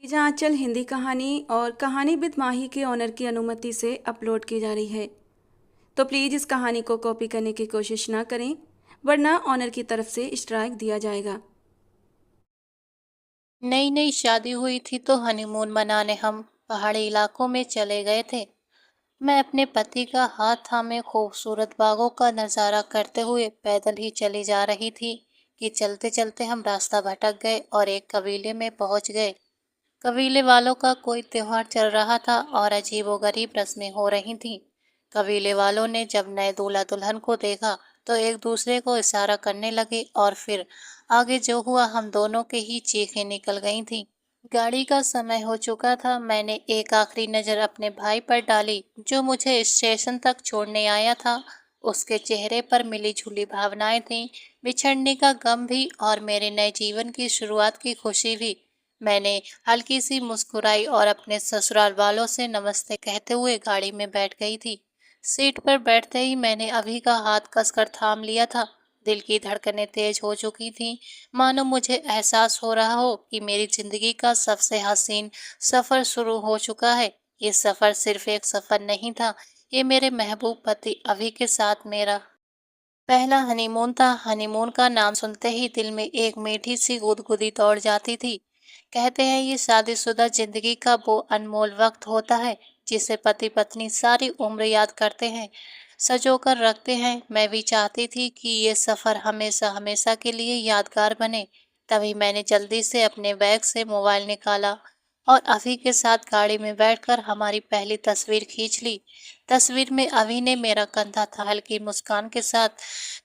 Lisa आंचल हिंदी कहानी और कहानी विद माही के ओनर की अनुमति से अपलोड की जा रही है। तो प्लीज़ इस कहानी को कॉपी करने की कोशिश ना करें, वरना ओनर की तरफ से स्ट्राइक दिया जाएगा। नई नई शादी हुई थी तो हनीमून मनाने हम पहाड़ी इलाकों में चले गए थे। मैं अपने पति का हाथ थामे खूबसूरत बागों का नज़ारा करते हुए पैदल ही चली जा रही थी कि चलते चलते हम रास्ता भटक गए और एक कबीले में पहुंच गए। कबीले वालों का कोई त्योहार चल रहा था और अजीबोगरीब रस्में हो रही थीं। कबीले वालों ने जब नए दूल्हा दुल्हन को देखा तो एक दूसरे को इशारा करने लगे और फिर आगे जो हुआ हम दोनों के ही चीखें निकल गई थीं। गाड़ी का समय हो चुका था। मैंने एक आखिरी नज़र अपने भाई पर डाली जो मुझे स्टेशन तक छोड़ने आया था। उसके चेहरे पर मिली जुली भावनाएं थीं, बिछड़ने का गम भी और मेरे नए जीवन की शुरुआत की खुशी भी। मैंने हल्की सी मुस्कुराई और अपने ससुराल वालों से नमस्ते कहते हुए गाड़ी में बैठ गई थी। सीट पर बैठते ही मैंने अभी का हाथ कसकर थाम लिया था। दिल की धड़कनें तेज हो चुकी थीं, मानो मुझे एहसास हो रहा हो कि मेरी जिंदगी का सबसे हसीन सफर शुरू हो चुका है। ये सफर सिर्फ एक सफर नहीं था, ये मेरे महबूब पति अभी के साथ मेरा पहला हनीमून था। हनीमून का नाम सुनते ही दिल में एक मीठी सी गुदगुदी दौड़ जाती थी। कहते हैं ये शादीशुदा जिंदगी का वो अनमोल वक्त होता है जिसे पति पत्नी सारी उम्र याद करते हैं, सजोकर रखते हैं। मैं भी चाहती थी कि ये सफर हमेशा हमेशा के लिए यादगार बने। तभी मैंने जल्दी से अपने बैग से मोबाइल निकाला और अभी के साथ गाड़ी में बैठकर हमारी पहली तस्वीर खींच ली। तस्वीर में अभी ने मेरा कंधा था, हल्की मुस्कान के साथ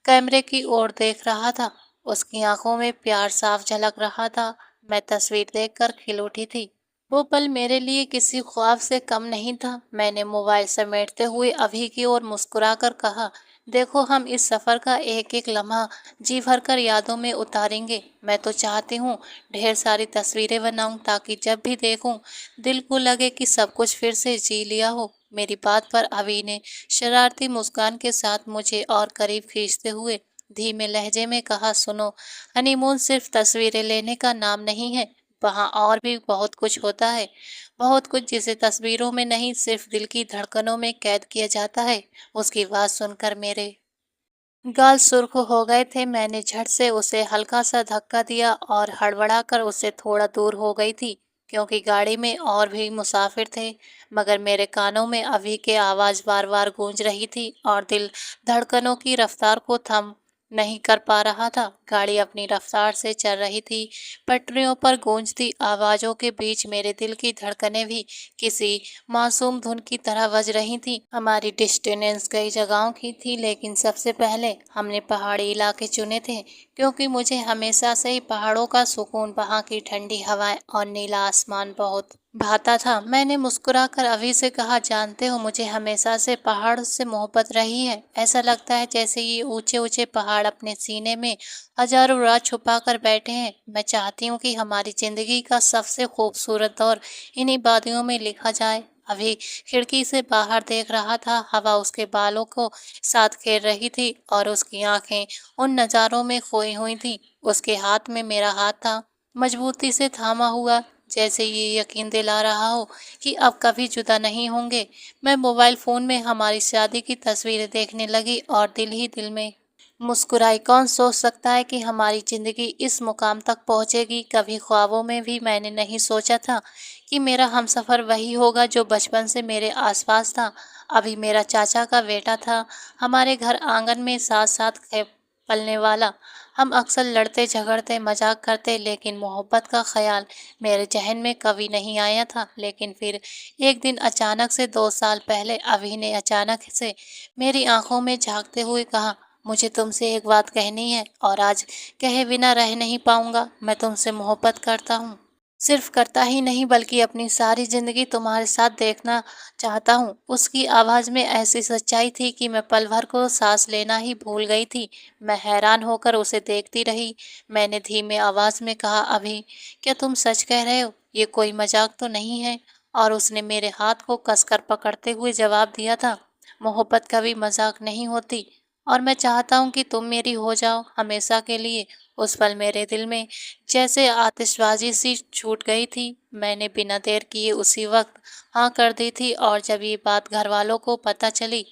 कैमरे की ओर देख रहा था। उसकी आंखों में प्यार साफ झलक रहा था। मैं तस्वीर देखकर खिल उठी थी। वो पल मेरे लिए किसी ख्वाब से कम नहीं था। मैंने मोबाइल समेटते हुए अभी की ओर मुस्कुराकर कहा, देखो हम इस सफ़र का एक एक लम्हा जी भरकर यादों में उतारेंगे। मैं तो चाहती हूँ ढेर सारी तस्वीरें बनाऊं ताकि जब भी देखूं दिल को लगे कि सब कुछ फिर से जी लिया हो। मेरी बात पर अभी ने शरारती मुस्कान के साथ मुझे और करीब खींचते हुए धीमे लहजे में कहा, सुनो, हनीमून सिर्फ तस्वीरें लेने का नाम नहीं है, वहाँ और भी बहुत कुछ होता है। बहुत कुछ जिसे तस्वीरों में नहीं, सिर्फ दिल की धड़कनों में कैद किया जाता है। उसकी बात सुनकर मेरे गाल सुर्ख हो गए थे। मैंने झट से उसे हल्का सा धक्का दिया और हड़बड़ाकर उससे थोड़ा दूर हो गई थी, क्योंकि गाड़ी में और भी मुसाफिर थे। मगर मेरे कानों में अभी के आवाज़ बार बार गूंज रही थी और दिल धड़कनों की रफ्तार को थम नहीं कर पा रहा था। गाड़ी अपनी रफ्तार से चल रही थी। पटरियों पर गूंजती आवाज़ों के बीच मेरे दिल की धड़कनें भी किसी मासूम धुन की तरह बज रही थी। हमारी डेस्टिनेशन कई जगहों की थी, लेकिन सबसे पहले हमने पहाड़ी इलाके चुने थे, क्योंकि मुझे हमेशा से ही पहाड़ों का सुकून, वहाँ की ठंडी हवाएं और नीला आसमान बहुत भाता था। मैंने मुस्कुराकर अभी से कहा, जानते हो मुझे हमेशा से पहाड़ से मोहब्बत रही है। ऐसा लगता है जैसे ये ऊंचे ऊंचे पहाड़ अपने सीने में हजारों राज छुपा कर बैठे हैं। मैं चाहती हूँ कि हमारी जिंदगी का सबसे खूबसूरत दौर इन्हीं वादियों में लिखा जाए। अभी खिड़की से बाहर देख रहा था। हवा उसके बालों को साथ खेल रही थी और उसकी आंखें उन नज़ारों में खोई हुई थीं। उसके हाथ में मेरा हाथ था, मजबूती से थामा हुआ, जैसे ये यकीन दिला रहा हो कि अब कभी जुदा नहीं होंगे। मैं मोबाइल फ़ोन में हमारी शादी की तस्वीरें देखने लगी और दिल ही दिल में मुस्कुराई। कौन सोच सकता है कि हमारी ज़िंदगी इस मुकाम तक पहुंचेगी। कभी ख्वाबों में भी मैंने नहीं सोचा था कि मेरा हमसफ़र वही होगा जो बचपन से मेरे आसपास था। अभी मेरा चाचा का बेटा था, हमारे घर आंगन में साथ साथ पलने वाला। हम अक्सर लड़ते झगड़ते मजाक करते, लेकिन मोहब्बत का ख्याल मेरे जहन में कभी नहीं आया था। लेकिन फिर एक दिन अचानक से 2 साल पहले अभी ने अचानक से मेरी आंखों में झांकते हुए कहा, मुझे तुमसे एक बात कहनी है और आज कहे बिना रह नहीं पाऊंगा। मैं तुमसे मोहब्बत करता हूँ, सिर्फ करता ही नहीं बल्कि अपनी सारी जिंदगी तुम्हारे साथ देखना चाहता हूँ। उसकी आवाज़ में ऐसी सच्चाई थी कि मैं पल भर को सांस लेना ही भूल गई थी। मैं हैरान होकर उसे देखती रही। मैंने धीमे आवाज़ में कहा, अभी क्या तुम सच कह रहे हो? ये कोई मजाक तो नहीं है? और उसने मेरे हाथ को कसकर पकड़ते हुए जवाब दिया था, मोहब्बत कभी मजाक नहीं होती। और मैं चाहता हूँ कि तुम मेरी हो जाओ हमेशा के लिए। उस पल मेरे दिल में जैसे आतिशबाजी सी छूट गई थी। मैंने बिना देर किए उसी वक्त हाँ कर दी थी, और जब ये बात घर वालों को पता चली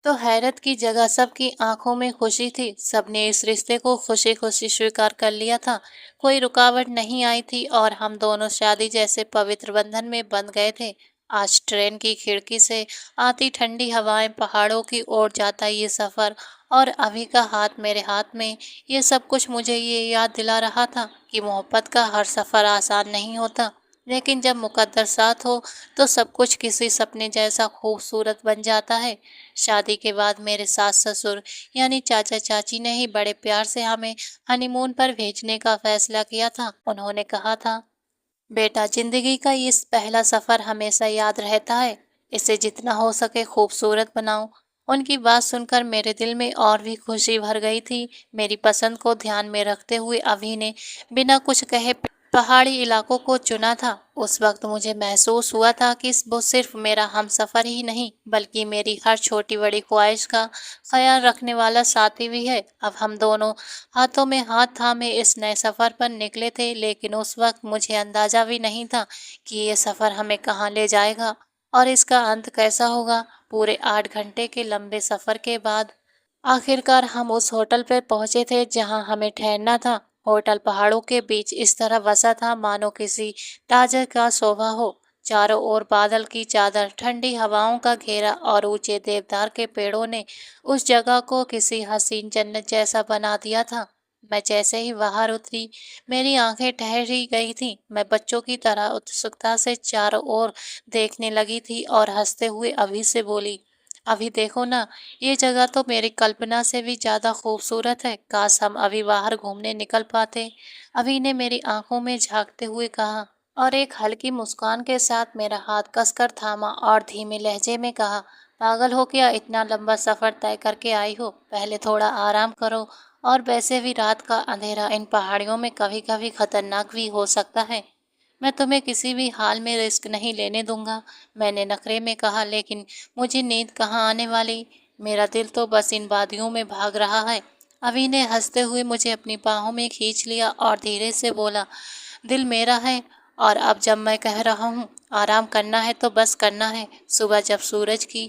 तो हैरत की जगह सबकी आंखों में खुशी थी। सबने इस रिश्ते को खुशी खुशी स्वीकार कर लिया था। कोई रुकावट नहीं आई थी और हम दोनों शादी जैसे पवित्र बंधन में बंध गए थे। आज ट्रेन की खिड़की से आती ठंडी हवाएं, पहाड़ों की ओर जाता ये सफ़र और अभी का हाथ मेरे हाथ में, ये सब कुछ मुझे ये याद दिला रहा था कि मोहब्बत का हर सफ़र आसान नहीं होता, लेकिन जब मुकद्दर साथ हो तो सब कुछ किसी सपने जैसा खूबसूरत बन जाता है। शादी के बाद मेरे सास ससुर यानी चाचा चाची ने ही बड़े प्यार से हमें हनीमून पर भेजने का फैसला किया था। उन्होंने कहा था, बेटा जिंदगी का ये पहला सफर हमेशा याद रहता है, इसे जितना हो सके खूबसूरत बनाओ। उनकी बात सुनकर मेरे दिल में और भी खुशी भर गई थी। मेरी पसंद को ध्यान में रखते हुए अभी ने बिना कुछ कहे पहाड़ी इलाकों को चुना था। उस वक्त मुझे महसूस हुआ था कि वो सिर्फ मेरा हमसफर ही नहीं, बल्कि मेरी हर छोटी बड़ी ख्वाहिश का ख्याल रखने वाला साथी भी है। अब हम दोनों हाथों में हाथ थामे इस नए सफ़र पर निकले थे, लेकिन उस वक्त मुझे अंदाज़ा भी नहीं था कि ये सफ़र हमें कहाँ ले जाएगा और इसका अंत कैसा होगा। पूरे 8 घंटे के लंबे सफ़र के बाद आखिरकार हम उस होटल पर पहुंचे थे जहां हमें ठहरना था। होटल पहाड़ों के बीच इस तरह बसा था मानो किसी ताज का शोभा हो। चारों ओर बादल की चादर, ठंडी हवाओं का घेरा और ऊंचे देवदार के पेड़ों ने उस जगह को किसी हसीन जन्नत जैसा बना दिया था। मैं जैसे ही बाहर उतरी, मेरी आंखें ठहर ही गई थीं। मैं बच्चों की तरह उत्सुकता से चारों ओर देखने लगी थी और हंसते हुए अभी से बोली, अभी देखो ना, ये जगह तो मेरी कल्पना से भी ज़्यादा खूबसूरत है। काश हम अभी बाहर घूमने निकल पाते। अभी ने मेरी आंखों में झांकते हुए कहा, और एक हल्की मुस्कान के साथ मेरा हाथ कसकर थामा और धीमे लहजे में कहा, पागल हो क्या, इतना लंबा सफ़र तय करके आई हो, पहले थोड़ा आराम करो। और वैसे भी रात का अंधेरा इन पहाड़ियों में कभी कभी खतरनाक भी हो सकता है। मैं तुम्हें किसी भी हाल में रिस्क नहीं लेने दूंगा, मैंने नखरे में कहा। लेकिन मुझे नींद कहाँ आने वाली, मेरा दिल तो बस इन वादियों में भाग रहा है। अभी ने हंसते हुए मुझे अपनी बाहों में खींच लिया और धीरे से बोला, दिल मेरा है, और अब जब मैं कह रहा हूँ आराम करना है तो बस करना है। सुबह जब सूरज की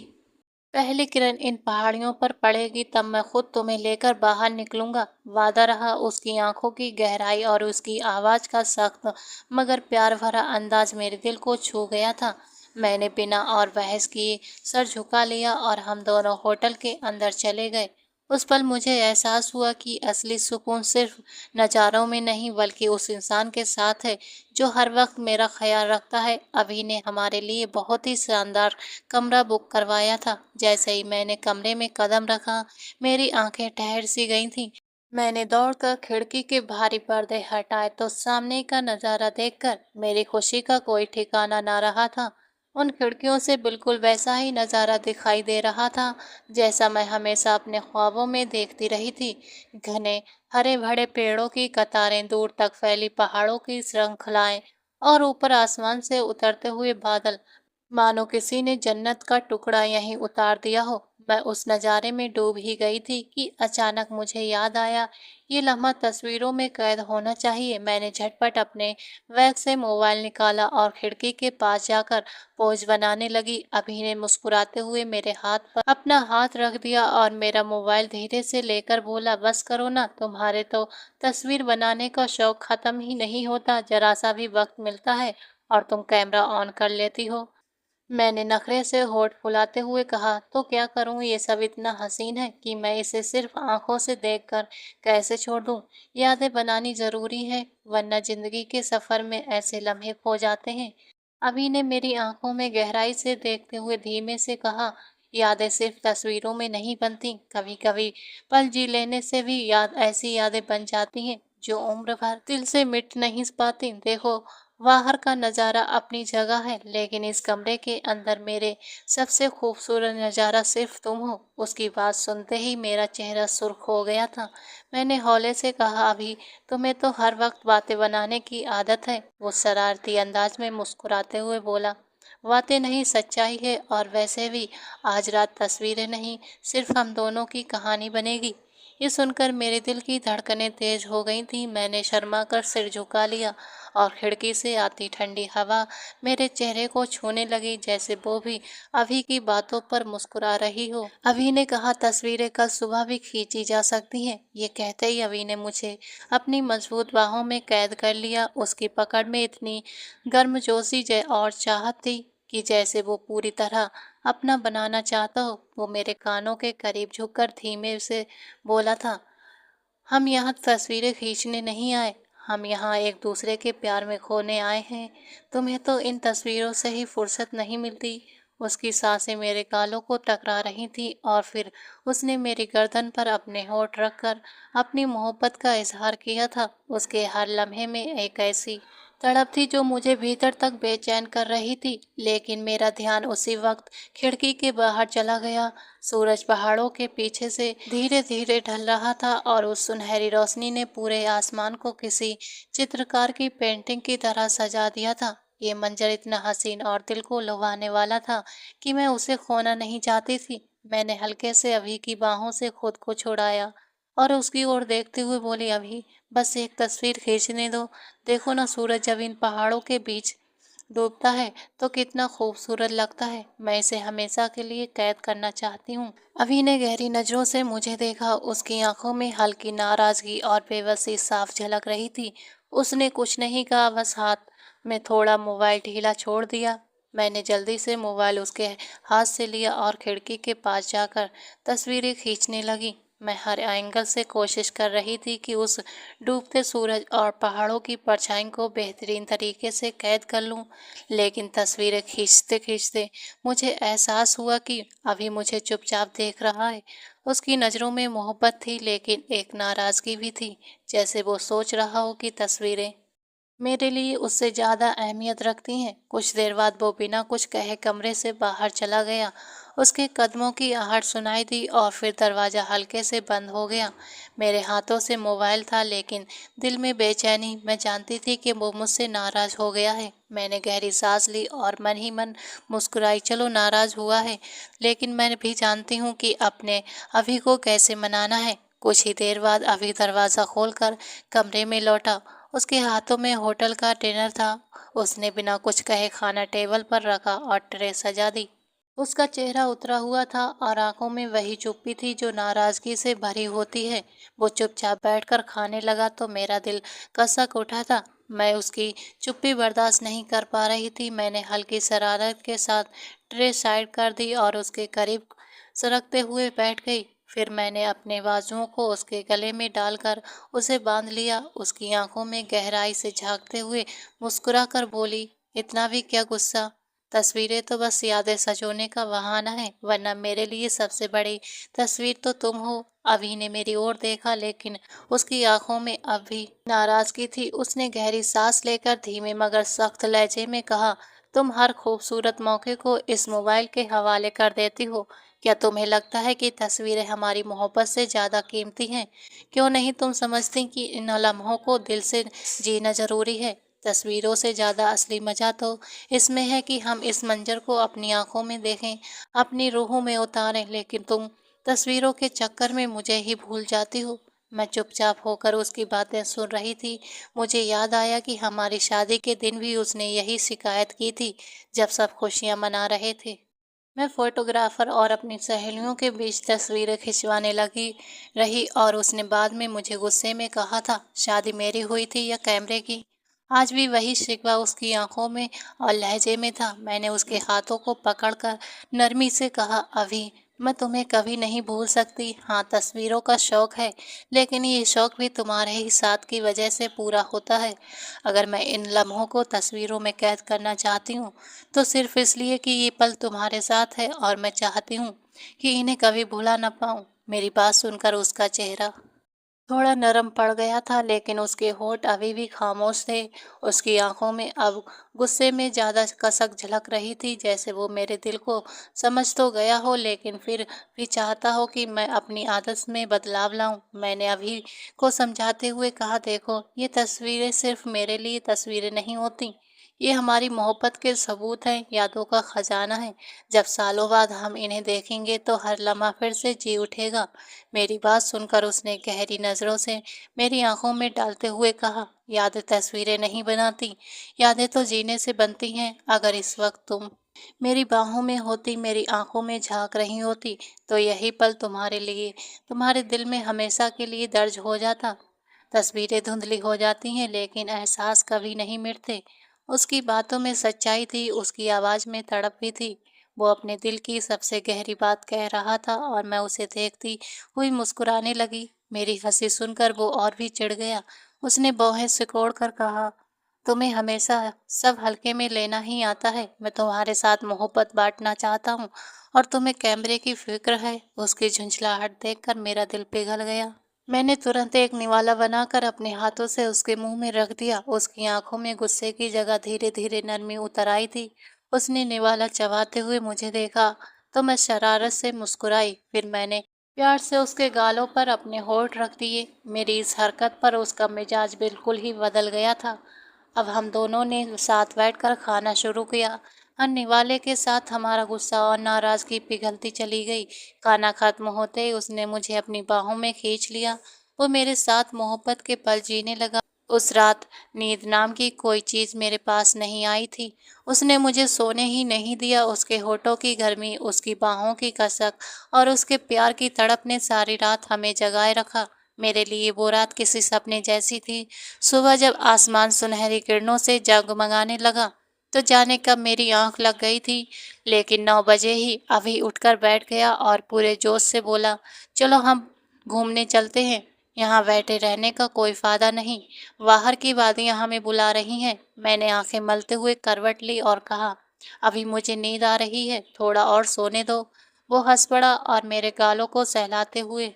पहली किरण इन पहाड़ियों पर पड़ेगी तब मैं खुद तुम्हें लेकर बाहर निकलूंगा। वादा रहा। उसकी आंखों की गहराई और उसकी आवाज़ का सख्त मगर प्यार भरा अंदाज मेरे दिल को छू गया था। मैंने बिना और बहस किए सर झुका लिया और हम दोनों होटल के अंदर चले गए। उस पल मुझे एहसास हुआ कि असली सुकून सिर्फ नज़ारों में नहीं बल्कि उस इंसान के साथ है जो हर वक्त मेरा ख्याल रखता है। अभी ने हमारे लिए बहुत ही शानदार कमरा बुक करवाया था। जैसे ही मैंने कमरे में कदम रखा, मेरी आंखें ठहर सी गई थीं। मैंने दौड़कर खिड़की के भारी पर्दे हटाए तो सामने का नज़ारा देखकर मेरी खुशी का कोई ठिकाना ना रहा था। उन खिड़कियों से बिल्कुल वैसा ही नज़ारा दिखाई दे रहा था जैसा मैं हमेशा अपने ख्वाबों में देखती रही थी। घने हरे भरे पेड़ों की कतारें, दूर तक फैली पहाड़ों की श्रृंखलाएं और ऊपर आसमान से उतरते हुए बादल, मानो किसी ने जन्नत का टुकड़ा यहीं उतार दिया हो। मैं उस नज़ारे में डूब ही गई थी कि अचानक मुझे याद आया, ये लम्हा तस्वीरों में कैद होना चाहिए। मैंने झटपट अपने बैग से मोबाइल निकाला और खिड़की के पास जाकर पोज बनाने लगी। अभी ने मुस्कुराते हुए मेरे हाथ पर अपना हाथ रख दिया और मेरा मोबाइल धीरे से लेकर बोला, बस करो ना, तुम्हारे तो तस्वीर बनाने का शौक खत्म ही नहीं होता। जरा सा भी वक्त मिलता है और तुम कैमरा ऑन कर लेती हो। मैंने नखरे से होठ फुलाते हुए कहा, तो क्या करूं, ये सब इतना हसीन है कि मैं इसे सिर्फ आंखों से देखकर कैसे छोड़ दूं। यादें बनानी जरूरी है, वरना जिंदगी के सफर में ऐसे लम्हे खो जाते हैं। अभी ने मेरी आंखों में गहराई से देखते हुए धीमे से कहा, यादें सिर्फ तस्वीरों में नहीं बनती, कभी कभी पल जी लेने से भी ऐसी यादें बन जाती हैं जो उम्र भर दिल से मिट नहीं पाती। देखो, बाहर का नज़ारा अपनी जगह है, लेकिन इस कमरे के अंदर मेरे सबसे खूबसूरत नज़ारा सिर्फ तुम हो। उसकी बात सुनते ही मेरा चेहरा सुर्ख हो गया था। मैंने हौले से कहा, अभी तुम्हें तो हर वक्त बातें बनाने की आदत है। वो शरारती अंदाज में मुस्कुराते हुए बोला, वातें नहीं, सच्चाई है। और वैसे भी आज रात तस्वीरें नहीं, सिर्फ हम दोनों की कहानी बनेगी। ये सुनकर मेरे दिल की धड़कनें तेज हो गई थीं। मैंने शर्मा कर सिर झुका लिया और खिड़की से आती ठंडी हवा मेरे चेहरे को छूने लगी, जैसे वो भी अभी की बातों पर मुस्कुरा रही हो। अभी ने कहा तस्वीरें कल सुबह भी खींची जा सकती हैं। ये कहते ही अभी ने मुझे अपनी मजबूत बाहों में कैद कर लिया। उसकी पकड़ में इतनी गर्मजोशी और चाहत थी कि जैसे वो पूरी तरह अपना बनाना चाहता हो। वो मेरे कानों के करीब झुककर धीमे से बोला था, हम यहाँ तस्वीरें खींचने नहीं आए, हम यहाँ एक दूसरे के प्यार में खोने आए हैं। तुम्हें तो इन तस्वीरों से ही फुर्सत नहीं मिलती। उसकी सांसें मेरे गालों को टकरा रही थी और फिर उसने मेरी गर्दन पर अपने होंठ रखकर अपनी मोहब्बत का इजहार किया था। उसके हर लम्हे में एक ऐसी तड़प थी जो मुझे भीतर तक बेचैन कर रही थी। लेकिन मेरा ध्यान उसी वक्त खिड़की के बाहर चला गया। सूरज पहाड़ों के पीछे से धीरे धीरे ढल रहा था और उस सुनहरी रोशनी ने पूरे आसमान को किसी चित्रकार की पेंटिंग की तरह सजा दिया था। ये मंजर इतना हसीन और दिल को लुभाने वाला था कि मैं उसे खोना नहीं चाहती थी। मैंने हल्के से अभी की बाहों से खुद को छुड़ाया और उसकी ओर देखते हुए बोली, अभी बस एक तस्वीर खींचने दो। देखो ना, सूरज जब इन पहाड़ों के बीच डूबता है तो कितना खूबसूरत लगता है। मैं इसे हमेशा के लिए कैद करना चाहती हूँ। अभी ने गहरी नजरों से मुझे देखा। उसकी आंखों में हल्की नाराजगी और बेबसी साफ झलक रही थी। उसने कुछ नहीं कहा, बस हाथ में थोड़ा मोबाइल ढीला छोड़ दिया। मैंने जल्दी से मोबाइल उसके हाथ से लिया और खिड़की के पास जाकर तस्वीरें खींचने लगी। मैं हर एंगल से कोशिश कर रही थी कि उस डूबते सूरज और पहाड़ों की परछाई को बेहतरीन तरीके से कैद कर लूं। लेकिन तस्वीरें खींचते खींचते मुझे एहसास हुआ कि अभी मुझे चुपचाप देख रहा है। उसकी नज़रों में मोहब्बत थी, लेकिन एक नाराज़गी भी थी, जैसे वो सोच रहा हो कि तस्वीरें मेरे लिए उससे ज़्यादा अहमियत रखती हैं। कुछ देर बाद वो बिना कुछ कहे कमरे से बाहर चला गया। उसके कदमों की आहट सुनाई दी और फिर दरवाज़ा हल्के से बंद हो गया। मेरे हाथों से मोबाइल था, लेकिन दिल में बेचैनी। मैं जानती थी कि वो मुझसे नाराज़ हो गया है। मैंने गहरी सांस ली और मन ही मन मुस्कुराई। चलो, नाराज़ हुआ है, लेकिन मैं भी जानती हूँ कि अपने अभी को कैसे मनाना है। कुछ ही देर बाद अभी दरवाज़ा खोलकर कमरे में लौटा। उसके हाथों में होटल का डिनर था। उसने बिना कुछ कहे खाना टेबल पर रखा और ट्रे सजा दी। उसका चेहरा उतरा हुआ था और आंखों में वही चुप्पी थी जो नाराजगी से भरी होती है। वो चुपचाप बैठकर खाने लगा तो मेरा दिल कसक उठा था। मैं उसकी चुप्पी बर्दाश्त नहीं कर पा रही थी। मैंने हल्की शरारत के साथ ट्रे साइड कर दी और उसके करीब सरकते हुए बैठ गई। फिर मैंने अपने बाजुओं को उसके गले में डालकर उसे बांध लिया। उसकी आंखों में गहराई से झांकते हुए मुस्कुरा कर बोली, इतना भी क्या गुस्सा? तस्वीरें तो बस यादें सजोने का बहाना है, वरना मेरे लिए सबसे बड़ी तस्वीर तो तुम हो। अभी ने मेरी ओर देखा, लेकिन उसकी आंखों में अब भी नाराजगी थी। उसने गहरी सांस लेकर धीमे मगर सख्त लहजे में कहा, तुम हर खूबसूरत मौके को इस मोबाइल के हवाले कर देती हो। क्या तुम्हें लगता है कि तस्वीरें हमारी मोहब्बत से ज़्यादा कीमती हैं? क्यों नहीं तुम समझती कि इन लम्हों को दिल से जीना ज़रूरी है? तस्वीरों से ज़्यादा असली मज़ा तो इसमें है कि हम इस मंजर को अपनी आंखों में देखें, अपनी रूहों में उतारें। लेकिन तुम तस्वीरों के चक्कर में मुझे ही भूल जाती हो। मैं चुपचाप होकर उसकी बातें सुन रही थी। मुझे याद आया कि हमारी शादी के दिन भी उसने यही शिकायत की थी, जब सब खुशियां मना रहे थे। मैं फोटोग्राफर और अपनी सहेलियों के बीच तस्वीरें खिंचवाने लगी रही और उसने बाद में मुझे गुस्से में कहा था, शादी मेरी हुई थी या कैमरे की? आज भी वही शिकवा उसकी आंखों में और लहजे में था। मैंने उसके हाथों को पकड़कर नरमी से कहा, अभी मैं तुम्हें कभी नहीं भूल सकती। हाँ, तस्वीरों का शौक है, लेकिन ये शौक भी तुम्हारे ही साथ की वजह से पूरा होता है। अगर मैं इन लम्हों को तस्वीरों में कैद करना चाहती हूँ तो सिर्फ इसलिए कि ये पल तुम्हारे साथ है और मैं चाहती हूँ कि इन्हें कभी भुला न पाऊँ। मेरी बात सुनकर उसका चेहरा थोड़ा नरम पड़ गया था, लेकिन उसके होंठ अभी भी खामोश थे। उसकी आंखों में अब गुस्से में ज़्यादा कसक झलक रही थी, जैसे वो मेरे दिल को समझ तो गया हो, लेकिन फिर भी चाहता हो कि मैं अपनी आदत में बदलाव लाऊं। मैंने अभी को समझाते हुए कहा, देखो, ये तस्वीरें सिर्फ मेरे लिए तस्वीरें नहीं होती, ये हमारी मोहब्बत के सबूत हैं, यादों का खजाना है। जब सालों बाद हम इन्हें देखेंगे तो हर लम्हा फिर से जी उठेगा। मेरी बात सुनकर उसने गहरी नज़रों से मेरी आंखों में डालते हुए कहा, यादें तस्वीरें नहीं बनाती, यादें तो जीने से बनती हैं। अगर इस वक्त तुम मेरी बाहों में होती, मेरी आंखों में झांक रही होती, तो यही पल तुम्हारे लिए, तुम्हारे दिल में हमेशा के लिए दर्ज हो जाता। तस्वीरें धुंधली हो जाती हैं लेकिन एहसास कभी नहीं मिटते। उसकी बातों में सच्चाई थी, उसकी आवाज़ में तड़प भी थी। वो अपने दिल की सबसे गहरी बात कह रहा था और मैं उसे देखती हुई मुस्कुराने लगी। मेरी हंसी सुनकर वो और भी चिढ़ गया। उसने बाहें सिकोड़ कर कहा, तुम्हें हमेशा सब हल्के में लेना ही आता है। मैं तुम्हारे साथ मोहब्बत बांटना चाहता हूँ और तुम्हें कैमरे की फिक्र है। उसकी झुंझलाहट देखकर मेरा दिल पिघल गया। मैंने तुरंत एक निवाला बनाकर अपने हाथों से उसके मुंह में रख दिया। उसकी आंखों में गुस्से की जगह धीरे धीरे नरमी उतर आई थी। उसने निवाला चबाते हुए मुझे देखा तो मैं शरारत से मुस्कुराई। फिर मैंने प्यार से उसके गालों पर अपने होंठ रख दिए। मेरी इस हरकत पर उसका मिजाज बिल्कुल ही बदल गया था। अब हम दोनों ने साथ बैठकर खाना शुरू किया। हर निवाले के साथ हमारा गुस्सा और नाराज़गी पिघलती चली गई। खाना खत्म होते ही उसने मुझे अपनी बाहों में खींच लिया। वो मेरे साथ मोहब्बत के पल जीने लगा। उस रात नींद नाम की कोई चीज़ मेरे पास नहीं आई थी। उसने मुझे सोने ही नहीं दिया। उसके होठों की गर्मी, उसकी बाहों की कसक और उसके प्यार की तड़प ने सारी रात हमें जगाए रखा। मेरे लिए वो रात किसी सपने जैसी थी। सुबह जब आसमान सुनहरी किरणों से जगमगाने लगा तो जाने कब मेरी आंख लग गई थी। लेकिन 9 बजे ही अभी उठकर बैठ गया और पूरे जोश से बोला, चलो हम घूमने चलते हैं। यहाँ बैठे रहने का कोई फायदा नहीं, बाहर की वादियाँ हमें बुला रही हैं। मैंने आंखें मलते हुए करवट ली और कहा, अभी मुझे नींद आ रही है, थोड़ा और सोने दो। वो हंस पड़ा और मेरे गालों को सहलाते हुए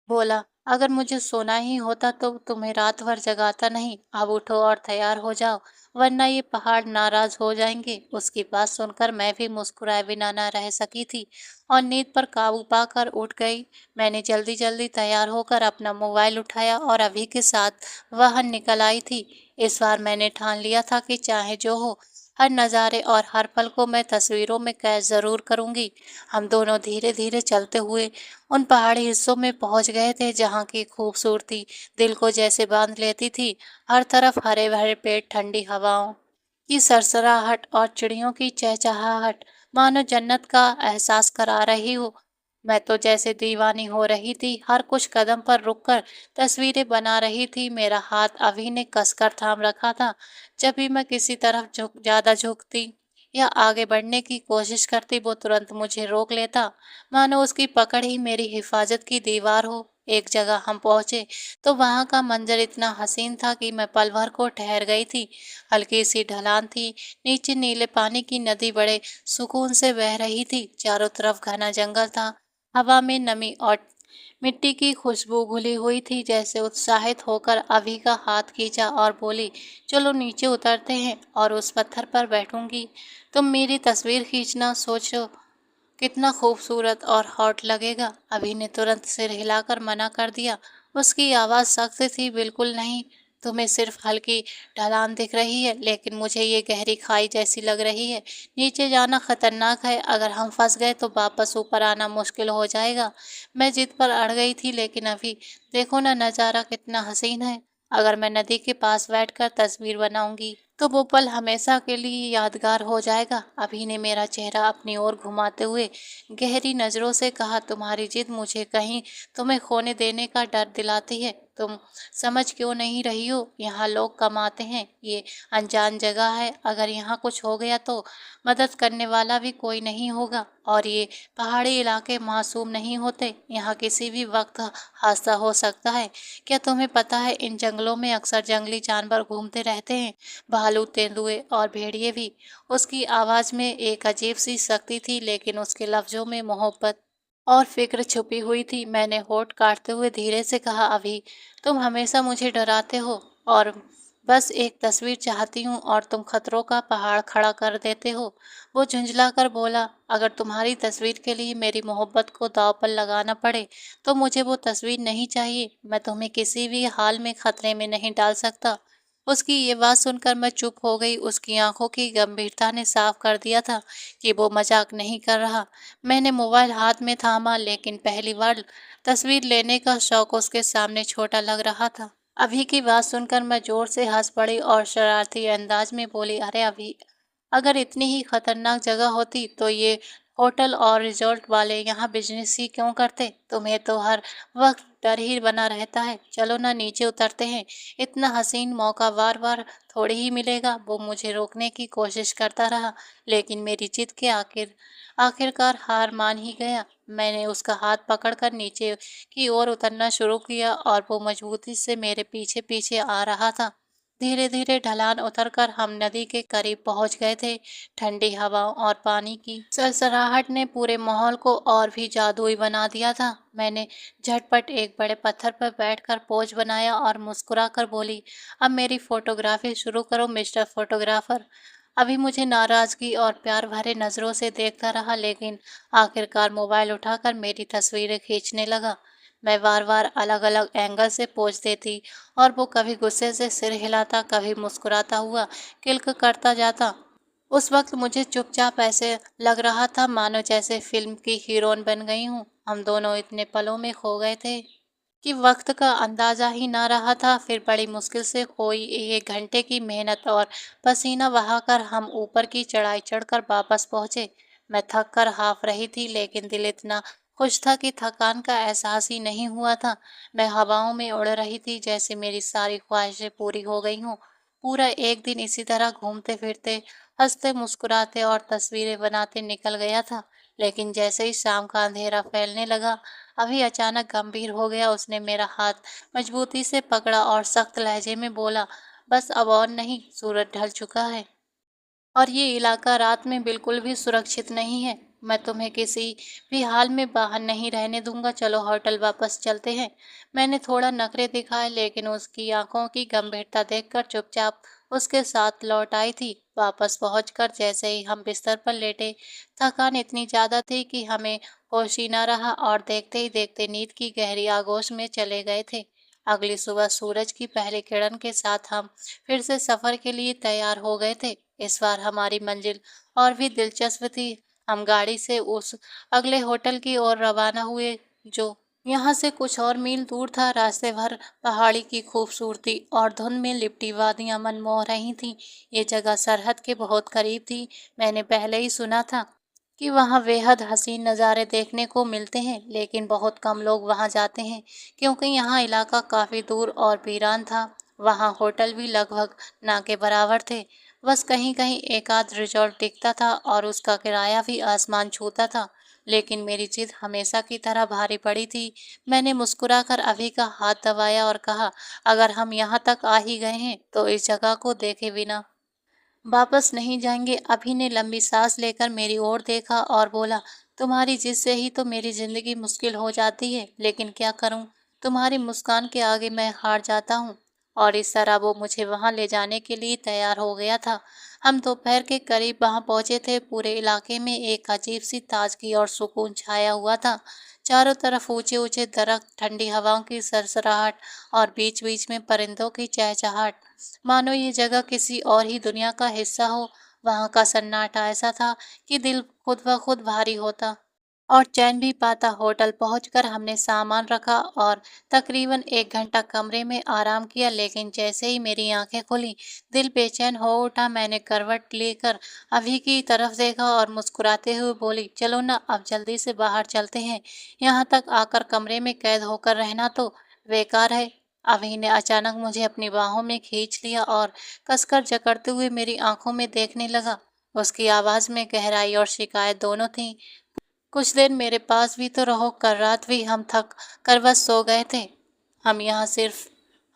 बोला, अगर मुझे सोना ही होता तो तुम्हें रात भर जगाता नहीं। अब उठो और तैयार हो जाओ, वरना ये पहाड़ नाराज हो जाएंगे। उसकी बात सुनकर मैं भी मुस्कुराए बिना न रह सकी थी और नींद पर काबू पाकर उठ गई। मैंने जल्दी जल्दी तैयार होकर अपना मोबाइल उठाया और अभी के साथ वह निकल आई थी। इस बार मैंने ठान लिया था कि चाहे जो हो, हर नज़ारे और हर पल को मैं तस्वीरों में कैद ज़रूर करूँगी। हम दोनों धीरे धीरे चलते हुए उन पहाड़ी हिस्सों में पहुंच गए थे जहां की खूबसूरती दिल को जैसे बांध लेती थी। हर तरफ हरे भरे पेड़, ठंडी हवाओं की सरसराहट और चिड़ियों की चहचहाहट मानो जन्नत का एहसास करा रही हो। मैं तो जैसे दीवानी हो रही थी, हर कुछ कदम पर रुककर तस्वीरें बना रही थी। मेरा हाथ अभी ने कसकर थाम रखा था। जब भी मैं किसी तरफ ज्यादा झुकती या आगे बढ़ने की कोशिश करती, वो तुरंत मुझे रोक लेता, मानो उसकी पकड़ ही मेरी हिफाजत की दीवार हो। एक जगह हम पहुंचे तो वहां का मंजर इतना हसीन था कि मैं पल भर को ठहर गई थी। हल्की सी ढलान थी, नीचे नीले पानी की नदी बड़े सुकून से बह रही थी। चारों तरफ घना जंगल था, हवा में नमी और मिट्टी की खुशबू घुली हुई थी। जैसे उत्साहित होकर अभी का हाथ खींचा और बोली, चलो नीचे उतरते हैं और उस पत्थर पर बैठूंगी, तुम मेरी तस्वीर खींचना, सोचो कितना खूबसूरत और हॉट लगेगा। अभी ने तुरंत सिर हिलाकर मना कर दिया। उसकी आवाज़ सख्त थी, बिल्कुल नहीं, तुम्हें सिर्फ हल्की ढलान दिख रही है, लेकिन मुझे ये गहरी खाई जैसी लग रही है। नीचे जाना खतरनाक है, अगर हम फंस गए तो वापस ऊपर आना मुश्किल हो जाएगा। मैं जिद पर अड़ गई थी, लेकिन अभी देखो ना, नज़ारा कितना हसीन है। अगर मैं नदी के पास बैठकर तस्वीर बनाऊंगी तो वो पल हमेशा के लिए यादगार हो जाएगा। अभी ने मेरा चेहरा अपनी ओर घुमाते हुए गहरी नज़रों से कहा, तुम्हारी जिद मुझे कहीं तुम्हें खोने देने का डर दिलाती है। तुम समझ क्यों नहीं रही हो, यहाँ लोग कम आते हैं, ये अनजान जगह है। अगर यहाँ कुछ हो गया तो मदद करने वाला भी कोई नहीं होगा। और ये पहाड़ी इलाके मासूम नहीं होते, यहाँ किसी भी वक्त हादसा हो सकता है। क्या तुम्हें पता है, इन जंगलों में अक्सर जंगली जानवर घूमते रहते हैं, भालू, तेंदुए और भेड़िए भी। उसकी आवाज़ में एक अजीब सी शक्ति थी, लेकिन उसके लफ्ज़ों में मोहब्बत और फिक्र छुपी हुई थी। मैंने होठ काटते हुए धीरे से कहा, अभी तुम हमेशा मुझे डराते हो और बस एक तस्वीर चाहती हूँ और तुम खतरों का पहाड़ खड़ा कर देते हो। वो झुंझला कर बोला, अगर तुम्हारी तस्वीर के लिए मेरी मोहब्बत को दांव पर लगाना पड़े तो मुझे वो तस्वीर नहीं चाहिए। मैं तुम्हें किसी भी हाल में खतरे में नहीं डाल सकता। उसकी ये बात सुनकर मैं चुप हो गई। उसकी आंखों की गंभीरता ने साफ कर दिया था कि वो मजाक नहीं कर रहा। मैंने मोबाइल हाथ में थामा, लेकिन पहली बार तस्वीर लेने का शौक उसके सामने छोटा लग रहा था। अभी की बात सुनकर मैं जोर से हंस पड़ी और शरारती अंदाज में बोली, अरे अभी, अगर इतनी ही खतरनाक जगह होती तो ये होटल और रिजॉर्ट वाले यहाँ बिजनेस ही क्यों करते? तुम्हें तो हर वक्त डर ही बना रहता है। चलो ना, नीचे उतरते हैं। इतना हसीन मौका बार बार थोड़ी ही मिलेगा। वो मुझे रोकने की कोशिश करता रहा, लेकिन मेरी जिद के आखिरकार हार मान ही गया। मैंने उसका हाथ पकड़कर नीचे की ओर उतरना शुरू किया और वो मजबूती से मेरे पीछे पीछे आ रहा था। धीरे धीरे ढलान उतरकर हम नदी के करीब पहुंच गए थे। ठंडी हवाओं और पानी की सरसराहट ने पूरे माहौल को और भी जादुई बना दिया था। मैंने झटपट एक बड़े पत्थर पर बैठकर पोज बनाया और मुस्कुराकर बोली, अब मेरी फोटोग्राफी शुरू करो मिस्टर फोटोग्राफर। अभी मुझे नाराजगी और प्यार भरे नजरों से देखता रहा, लेकिन आखिरकार मोबाइल उठाकर मेरी तस्वीरें खींचने लगा। मैं बार बार अलग अलग एंगल से पोज देती और वो कभी गुस्से से सिर हिलाता, कभी मुस्कुराता हुआ क्लिक करता जाता। उस वक्त मुझे चुपचाप ऐसे लग रहा था मानो जैसे फिल्म की हीरोइन बन गई हूँ। हम दोनों इतने पलों में खो गए थे कि वक्त का अंदाजा ही ना रहा था। फिर बड़ी मुश्किल से कोई 1 घंटे की मेहनत और पसीना बहाकर हम ऊपर की चढ़ाई चढ़कर वापस पहुंचे। मैं थक कर हाफ रही थी, लेकिन दिल इतना खुश था कि थकान का एहसास ही नहीं हुआ था। मैं हवाओं में उड़ रही थी जैसे मेरी सारी ख्वाहिशें पूरी हो गई हों। पूरा एक दिन इसी तरह घूमते फिरते, हंसते मुस्कुराते और तस्वीरें बनाते निकल गया था। लेकिन जैसे ही शाम का अंधेरा फैलने लगा, अभी अचानक गंभीर हो गया। उसने मेरा हाथ मजबूती से पकड़ा और सख्त लहजे में बोला, बस अब और नहीं, सूरज ढल चुका है और ये इलाका रात में बिल्कुल भी सुरक्षित नहीं है। मैं तुम्हें किसी भी हाल में बाहर नहीं रहने दूंगा। चलो होटल वापस चलते हैं। मैंने थोड़ा नखरे दिखाए, लेकिन उसकी आंखों की गंभीरता देखकर चुपचाप उसके साथ लौट आई थी। वापस पहुंचकर जैसे ही हम बिस्तर पर लेटे, थकान इतनी ज्यादा थी कि हमें होश ही न रहा और देखते ही देखते नींद की गहरी आगोश में चले गए थे। अगली सुबह सूरज की पहली किरण के साथ हम फिर से सफर के लिए तैयार हो गए थे। इस बार हमारी मंजिल और भी दिलचस्प थी। हम गाड़ी से उस अगले होटल की ओर रवाना हुए, जो यहाँ से कुछ और मील दूर था। रास्ते भर पहाड़ी की खूबसूरती और धुंध में लिपटी वादियां मन मोह रही थीं। ये जगह सरहद के बहुत करीब थी। मैंने पहले ही सुना था कि वहाँ बेहद हसीन नज़ारे देखने को मिलते हैं, लेकिन बहुत कम लोग वहाँ जाते हैं क्योंकि यहाँ इलाका काफ़ी दूर और वीरान था। वहाँ होटल भी लगभग ना के बराबर थे। बस कहीं कहीं एक आध रिजॉर्ट दिखता था और उसका किराया भी आसमान छूता था। लेकिन मेरी जिद हमेशा की तरह भारी पड़ी थी। मैंने मुस्कुराकर अभी का हाथ दबाया और कहा, अगर हम यहाँ तक आ ही गए हैं तो इस जगह को देखे बिना वापस नहीं जाएंगे। अभी ने लंबी सांस लेकर मेरी ओर देखा और बोला, तुम्हारी जिद से ही तो मेरी जिंदगी मुश्किल हो जाती है, लेकिन क्या करूं, तुम्हारी मुस्कान के आगे मैं हार जाता हूँ। और इस तरह वो मुझे वहां ले जाने के लिए तैयार हो गया था। हम दोपहर के करीब वहां पहुंचे थे। पूरे इलाके में एक अजीब सी ताजगी और सुकून छाया हुआ था। चारों तरफ ऊंचे ऊंचे दरख्त, ठंडी हवाओं की सरसराहट और बीच बीच में परिंदों की चहचहाट, मानो ये जगह किसी और ही दुनिया का हिस्सा हो। वहाँ का सन्नाटा ऐसा था कि दिल खुद ब खुद भारी होता और चैन भी पाता। होटल पहुंचकर हमने सामान रखा और तकरीबन 1 घंटा कमरे में आराम किया, लेकिन जैसे ही मेरी आंखें खुली, दिल बेचैन हो उठा। मैंने करवट लेकर अभी की तरफ देखा और मुस्कुराते हुए बोली, चलो ना, अब जल्दी से बाहर चलते हैं। यहाँ तक आकर कमरे में कैद होकर रहना तो बेकार है। अभी ने अचानक मुझे अपनी बाहों में खींच लिया और कसकर जकड़ते हुए मेरी आंखों में देखने लगा। उसकी आवाज में गहराई और शिकायत दोनों थी। कुछ देर मेरे पास भी तो रहो, कल रात भी हम थक कर बस सो गए थे। हम यहाँ सिर्फ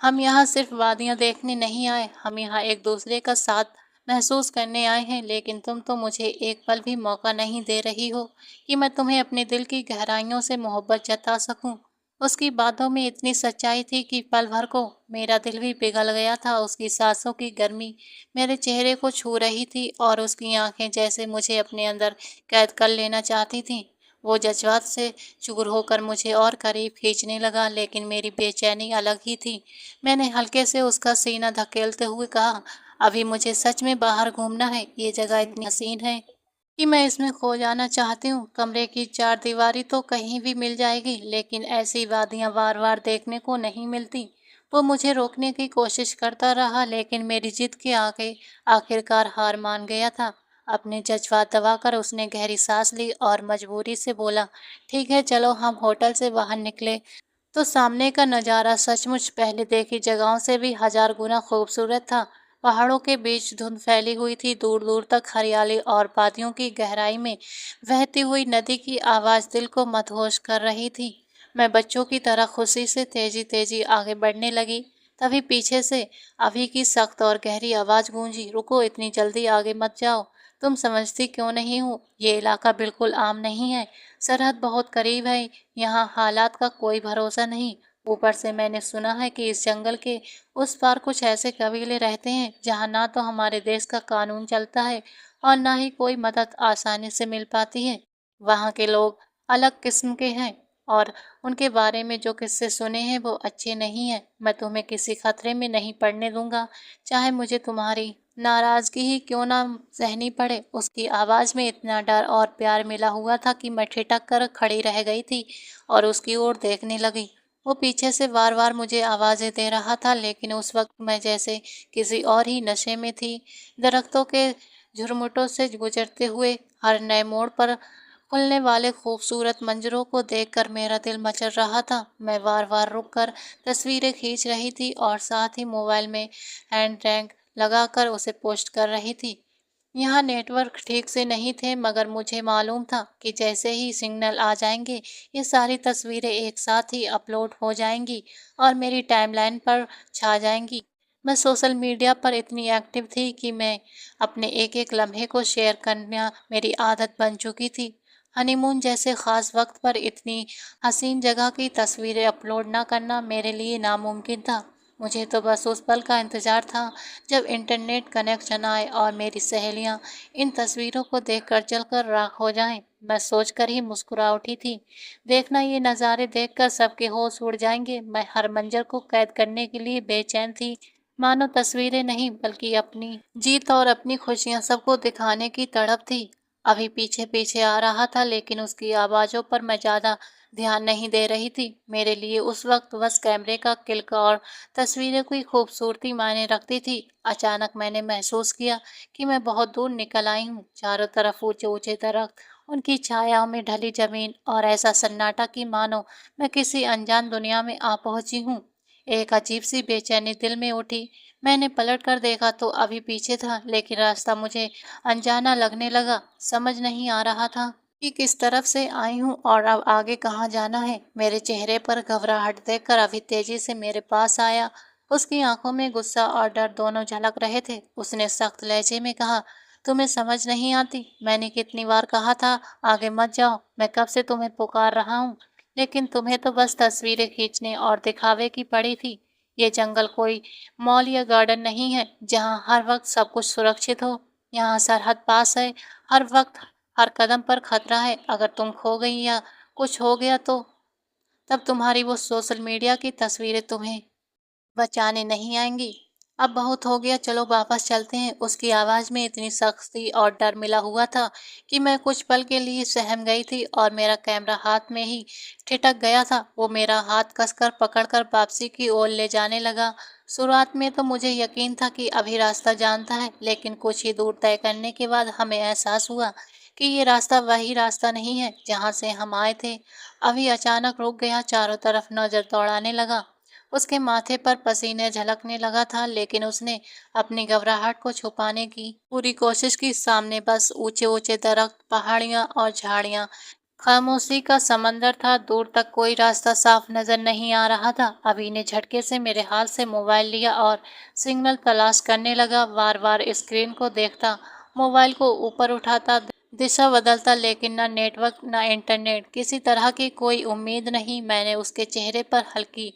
हम यहाँ सिर्फ वादियाँ देखने नहीं आए, हम यहाँ एक दूसरे का साथ महसूस करने आए हैं। लेकिन तुम तो मुझे एक पल भी मौका नहीं दे रही हो कि मैं तुम्हें अपने दिल की गहराइयों से मोहब्बत जता सकूं। उसकी बातों में इतनी सच्चाई थी कि पल भर को मेरा दिल भी पिघल गया था। उसकी सांसों की गर्मी मेरे चेहरे को छू रही थी और उसकी आंखें जैसे मुझे अपने अंदर कैद कर लेना चाहती थीं। वो जज्बात से चूर होकर मुझे और करीब खींचने लगा, लेकिन मेरी बेचैनी अलग ही थी। मैंने हल्के से उसका सीना धकेलते हुए कहा, अभी मुझे सच में बाहर घूमना है। ये जगह इतनी हसीन है कि मैं इसमें खो जाना चाहती हूँ। कमरे की चारदीवारी तो कहीं भी मिल जाएगी, लेकिन ऐसी वादियाँ बार-बार देखने को नहीं मिलती। वो मुझे रोकने की कोशिश करता रहा, लेकिन मेरी जिद के आगे आखिरकार हार मान गया था। अपने जज़्बात दबाकर उसने गहरी सांस ली और मजबूरी से बोला, ठीक है चलो। हम होटल से बाहर निकले तो सामने का नज़ारा सचमुच पहले देखी जगहों से भी हजार गुना खूबसूरत था। पहाड़ों के बीच धुंध फैली हुई थी, दूर दूर तक हरियाली और वादियों की गहराई में बहती हुई नदी की आवाज़ दिल को मदहोश कर रही थी। मैं बच्चों की तरह खुशी से तेजी तेजी आगे बढ़ने लगी। तभी पीछे से अभी की सख्त और गहरी आवाज़ गूंजी, रुको, इतनी जल्दी आगे मत जाओ। तुम समझती क्यों नहीं हो, ये इलाका बिल्कुल आम नहीं है। सरहद बहुत करीब है, यहाँ हालात का कोई भरोसा नहीं। ऊपर से मैंने सुना है कि इस जंगल के उस पार कुछ ऐसे कबीले रहते हैं जहाँ ना तो हमारे देश का कानून चलता है और ना ही कोई मदद आसानी से मिल पाती है। वहाँ के लोग अलग किस्म के हैं और उनके बारे में जो किस्से सुने हैं वो अच्छे नहीं हैं। मैं तुम्हें किसी खतरे में नहीं पड़ने दूंगा, चाहे मुझे तुम्हारी नाराज़गी ही क्यों ना सहनी पड़े। उसकी आवाज़ में इतना डर और प्यार मिला हुआ था कि मैं ठिठक कर खड़ी रह गई थी और उसकी ओर देखने लगी। वो पीछे से बार-बार मुझे आवाज़ें दे रहा था, लेकिन उस वक्त मैं जैसे किसी और ही नशे में थी। दरख्तों के झुरमुटों से गुजरते हुए हर नए मोड़ पर खुलने वाले खूबसूरत मंजरों को देखकर मेरा दिल मचल रहा था। मैं बार-बार रुककर तस्वीरें खींच रही थी और साथ ही मोबाइल में हैंड टैग लगाकर उसे पोस्ट कर रही थी। यहाँ नेटवर्क ठीक से नहीं थे, मगर मुझे मालूम था कि जैसे ही सिग्नल आ जाएंगे ये सारी तस्वीरें एक साथ ही अपलोड हो जाएंगी और मेरी टाइमलाइन पर छा जाएंगी। मैं सोशल मीडिया पर इतनी एक्टिव थी कि मैं अपने एक एक लम्हे को शेयर करना मेरी आदत बन चुकी थी। हनीमून जैसे ख़ास वक्त पर इतनी हसीन जगह की तस्वीरें अपलोड ना करना मेरे लिए नामुमकिन था। मुझे तो बस उस पल का इंतज़ार था जब इंटरनेट कनेक्शन आए और मेरी सहेलियां इन तस्वीरों को देखकर जलकर राख हो जाएं। मैं सोचकर ही मुस्कुरा उठी थी, देखना ये नज़ारे देखकर सबके होश उड़ जाएंगे। मैं हर मंजर को कैद करने के लिए बेचैन थी, मानो तस्वीरें नहीं बल्कि अपनी जीत और अपनी खुशियां सबको दिखाने की तड़प थी। अभी पीछे पीछे आ रहा था, लेकिन उसकी आवाज़ों पर मैं ज़्यादा ध्यान नहीं दे रही थी। मेरे लिए उस वक्त बस कैमरे का क्लिक और तस्वीरें की खूबसूरती मायने रखती थी। अचानक मैंने महसूस किया कि मैं बहुत दूर निकल आई हूँ। चारों तरफ ऊंचे ऊंचे दरख्त, उनकी छायाओं में ढली जमीन और ऐसा सन्नाटा कि मानो मैं किसी अनजान दुनिया में आ पहुंची हूँ। एक अजीब सी बेचैनी दिल में उठी। मैंने पलट कर देखा तो अभी पीछे था, लेकिन रास्ता मुझे अनजाना लगने लगा। समझ नहीं आ रहा था कि किस तरफ से आई हूँ और अब आगे कहाँ जाना है। मेरे चेहरे पर घबराहट देखकर अभी तेजी से मेरे पास आया। उसकी आंखों में गुस्सा और डर दोनों झलक रहे थे। उसने सख्त लहजे में कहा, तुम्हें समझ नहीं आती? मैंने कितनी बार कहा था आगे मत जाओ। मैं कब से तुम्हें पुकार रहा हूँ, लेकिन तुम्हें तो बस तस्वीरें खींचने और दिखावे की पड़ी थी। ये जंगल कोई मॉल या गार्डन नहीं है जहाँ हर वक्त सब कुछ सुरक्षित हो। यहाँ सरहद पास है, हर वक्त हर कदम पर खतरा है। अगर तुम खो गई या कुछ हो गया तो तब तुम्हारी वो सोशल मीडिया की तस्वीरें तुम्हें बचाने नहीं आएंगी। अब बहुत हो गया, चलो वापस चलते हैं। उसकी आवाज़ में इतनी सख्ती और डर मिला हुआ था कि मैं कुछ पल के लिए सहम गई थी और मेरा कैमरा हाथ में ही ठिठक गया था। वो मेरा हाथ कसकर पकड़कर वापसी की ओर ले जाने लगा। शुरुआत में तो मुझे यकीन था कि अभी रास्ता जानता है, लेकिन कुछ ही दूर तय करने के बाद हमें एहसास हुआ कि ये रास्ता वही रास्ता नहीं है जहाँ से हम आए थे। अभी अचानक रुक गया, चारों तरफ नजर दौड़ाने लगा। उसके माथे पर पसीने झलकने लगा था, लेकिन उसने अपनी घबराहट को छुपाने की पूरी कोशिश की। सामने बस ऊंचे ऊंचे दरख्त, पहाड़ियां और झाड़ियां, खामोशी का समंदर था। दूर तक कोई रास्ता साफ नजर नहीं आ रहा था। अभी ने झटके से मेरे हाथ से मोबाइल लिया और सिग्नल तलाश करने लगा। बार बार स्क्रीन को देखता, मोबाइल को ऊपर उठाता, दिशा बदलता, लेकिन न नेटवर्क न इंटरनेट, किसी तरह की कोई उम्मीद नहीं। मैंने उसके चेहरे पर हल्की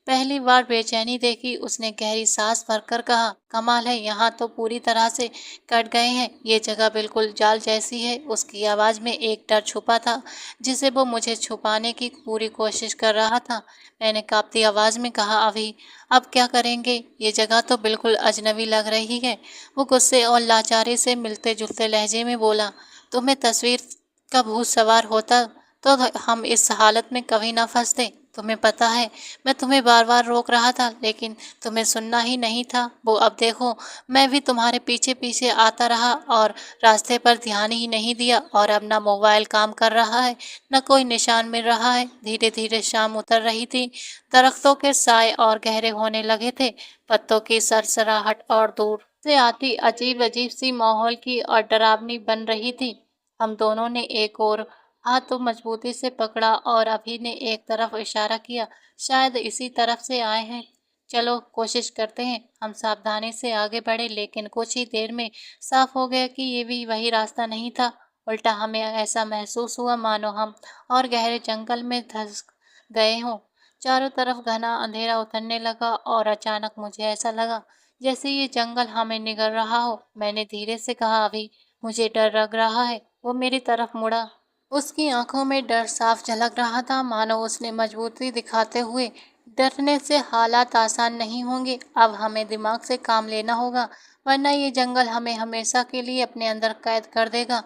पहली बार बेचैनी देखी उसने गहरी सांस भरकर कहा, कमाल है, यहाँ तो पूरी तरह से कट गए हैं। ये जगह बिल्कुल जाल जैसी है। उसकी आवाज़ में एक डर छुपा था जिसे वो मुझे छुपाने की पूरी कोशिश कर रहा था। मैंने कांपती आवाज़ में कहा, अभी अब क्या करेंगे? ये जगह तो बिल्कुल अजनबी लग रही है। वो गुस्से और लाचारी से मिलते जुलते लहजे में बोला, तुम्हें तस्वीर का भूत सवार होता तो हम इस हालत में कभी ना फंसते। तुम्हें पता है, मैं तुम्हें बार बार रोक रहा था लेकिन तुम्हें सुनना ही नहीं था। वो अब देखो, मैं भी तुम्हारे पीछे पीछे आता रहा और रास्ते पर ध्यान ही नहीं दिया। और अब ना मोबाइल काम कर रहा है, न कोई निशान मिल रहा है। धीरे धीरे शाम उतर रही थी। दरख्तों के साए और गहरे होने लगे थे। पत्तों की सरसराहट और दूर से आती अजीब अजीब सी माहौल की और डरावनी बन रही थी। हम दोनों ने एक और हाथ तो मजबूती से पकड़ा और अभी ने एक तरफ इशारा किया, शायद इसी तरफ से आए हैं। चलो कोशिश करते हैं। हम सावधानी से आगे बढ़े लेकिन कुछ ही देर में साफ हो गया कि ये भी वही रास्ता नहीं था। उल्टा हमें ऐसा महसूस हुआ मानो हम और गहरे जंगल में धंस गए हों। चारों तरफ घना अंधेरा उतरने लगा और अचानक मुझे ऐसा लगा जैसे ये जंगल हमें निगल रहा हो। मैंने धीरे से कहा, अभी मुझे डर लग रहा है। वो मेरी तरफ मुड़ा। उसकी आंखों में डर साफ झलक रहा था, मानो उसने मजबूती दिखाते हुए डरने से हालात आसान नहीं होंगे। अब हमें दिमाग से काम लेना होगा, वरना ये जंगल हमें हमेशा के लिए अपने अंदर कैद कर देगा।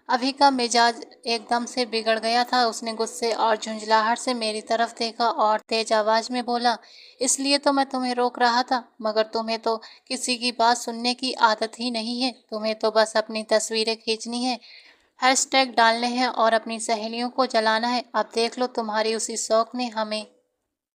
अभी का मिजाज एकदम से बिगड़ गया था। उसने गुस्से और झुंझलाहट से मेरी तरफ देखा और तेज आवाज में बोला, इसलिए तो मैं तुम्हें रोक रहा था, मगर तुम्हें तो किसी की बात सुनने की आदत ही नहीं है। तुम्हें तो बस अपनी तस्वीरें खींचनी है, हैशटैग डालने हैं और अपनी सहेलियों को जलाना है। अब देख लो, तुम्हारी उसी शौक ने हमें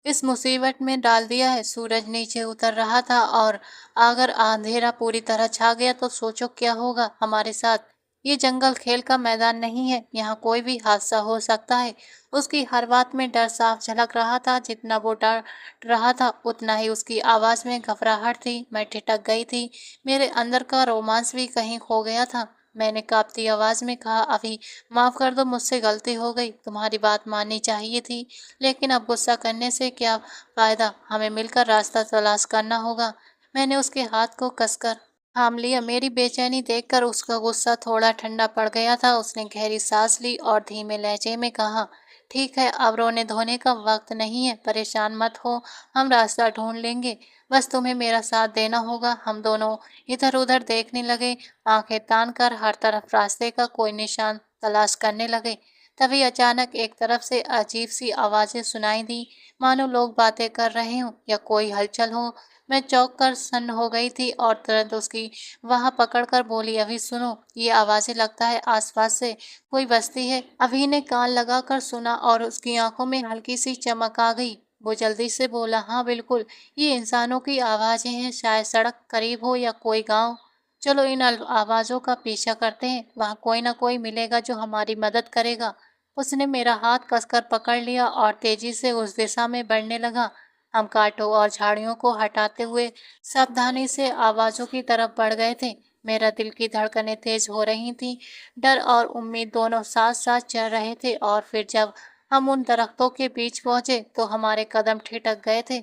इस मुसीबत में डाल दिया है। सूरज नीचे उतर रहा था और अगर अंधेरा पूरी तरह छा गया तो सोचो क्या होगा हमारे साथ। ये जंगल खेल का मैदान नहीं है, यहाँ कोई भी हादसा हो सकता है। उसकी हर बात में डर साफ झलक रहा था। जितना वो डर रहा था उतना ही उसकी आवाज़ में घबराहट थी। मैं ठिठक गई थी। मेरे अंदर का रोमांस भी कहीं खो गया था। मैंने कांपती आवाज़ में कहा, अभी माफ़ कर दो, मुझसे गलती हो गई। तुम्हारी बात माननी चाहिए थी, लेकिन अब गुस्सा करने से क्या फ़ायदा? हमें मिलकर रास्ता तलाश करना होगा। मैंने उसके हाथ को कसकर थाम लिया। मेरी बेचैनी देखकर उसका गुस्सा थोड़ा ठंडा पड़ गया था। उसने गहरी सांस ली और धीमे लहजे में कहा, ठीक है, अब रोने धोने का वक्त नहीं है। परेशान मत हो, हम रास्ता ढूंढ लेंगे। बस तुम्हें मेरा साथ देना होगा। हम दोनों इधर उधर देखने लगे, आंखें तान कर हर तरफ रास्ते का कोई निशान तलाश करने लगे। तभी अचानक एक तरफ से अजीब सी आवाजें सुनाई दी, मानो लोग बातें कर रहे हों या कोई हलचल हो। मैं चौंक कर सन्न हो गई थी और तुरंत उसकी वहां पकड़कर बोली, अभी सुनो, ये आवाजें लगता है आसपास से कोई बस्ती है। अभी ने कान लगाकर सुना और उसकी आंखों में हल्की सी चमक आ गई। वो जल्दी से बोला, हाँ बिल्कुल, ये इंसानों की आवाजें हैं, शायद सड़क करीब हो या कोई गांव। चलो इन आवाजों का पीछा करते हैं, वहाँ कोई ना कोई मिलेगा जो हमारी मदद करेगा। उसने मेरा हाथ कसकर पकड़ लिया और तेजी से उस दिशा में बढ़ने लगा। हम कांटों और झाड़ियों को हटाते हुए सावधानी से आवाजों की तरफ बढ़ गए थे। मेरा दिल की धड़कनें तेज हो रही थीं। डर और उम्मीद दोनों साथ साथ चल रहे थे और फिर जब हम उन दरख्तों के बीच पहुंचे तो हमारे कदम ठिठक गए थे।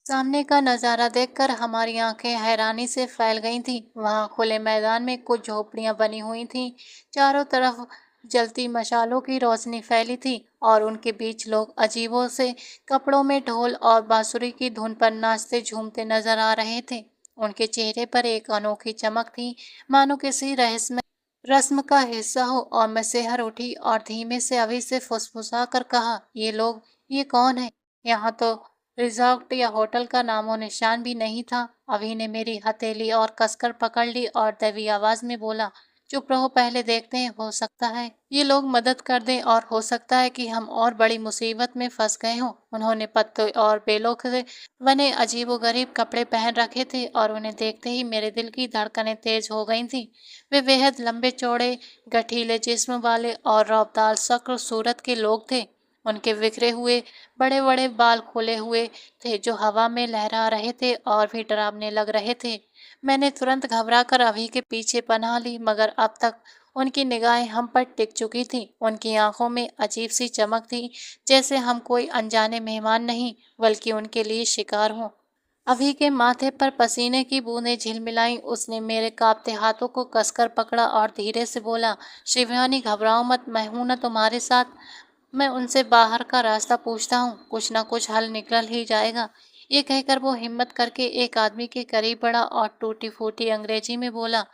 सामने का नज़ारा देखकर हमारी आंखें हैरानी से फैल गई थीं। वहां खुले मैदान में कुछ झोपड़ियां बनी हुई थीं। चारों तरफ जलती मशालों की रोशनी फैली थी और उनके बीच लोग अजीबों से कपड़ों में ढोल और बांसुरी की धुन पर नाचते झूमते नजर आ रहे थे। उनके चेहरे पर एक अनोखी चमक थी, मानो किसी रहस्यमय रस्म का हिस्सा हो। और मैं सिहर उठी और धीमे से अभी से फुसफुसा कर कहा, ये लोग, ये कौन है? यहाँ तो रिजॉर्ट या होटल का नामो निशान भी नहीं था। अभी ने मेरी हथेली और कसकर पकड़ ली और दबी आवाज में बोला, चुप रहो, पहले देखते हैं, हो सकता है ये लोग मदद कर दें और हो सकता है कि हम और बड़ी मुसीबत में फंस गए हों। उन्होंने पत्तों और बेलों से बने अजीबोगरीब कपड़े पहन रखे थे और उन्हें देखते ही मेरे दिल की धड़कनें तेज हो गई थीं। वे बेहद लंबे चौड़े, गठीले जिस्म वाले और रौबदार शक्ल सूरत के लोग थे। उनके बिखरे हुए बड़े बड़े बाल खुले हुए थे जो हवा में लहरा रहे थे और भी डरावने लग रहे थे। मैंने तुरंत घबराकर अभी के पीछे पनाह ली, मगर अब तक उनकी निगाहें हम पर टिक चुकी थीं। उनकी आंखों में अजीब सी चमक थी, जैसे हम कोई अनजाने मेहमान नहीं बल्कि उनके लिए शिकार हों। अभी के माथे पर पसीने की बूंदें झिलमिलाईं। उसने मेरे कांपते हाथों को कसकर पकड़ा और धीरे से बोला, शिवानी घबराओ मत, मैं हूं ना तुम्हारे साथ। मैं उनसे बाहर का रास्ता पूछता हूँ, कुछ ना कुछ हल निकल ही जाएगा। ये कहकर वो हिम्मत करके एक आदमी के करीब बढ़ा और टूटी फूटी अंग्रेजी में बोला,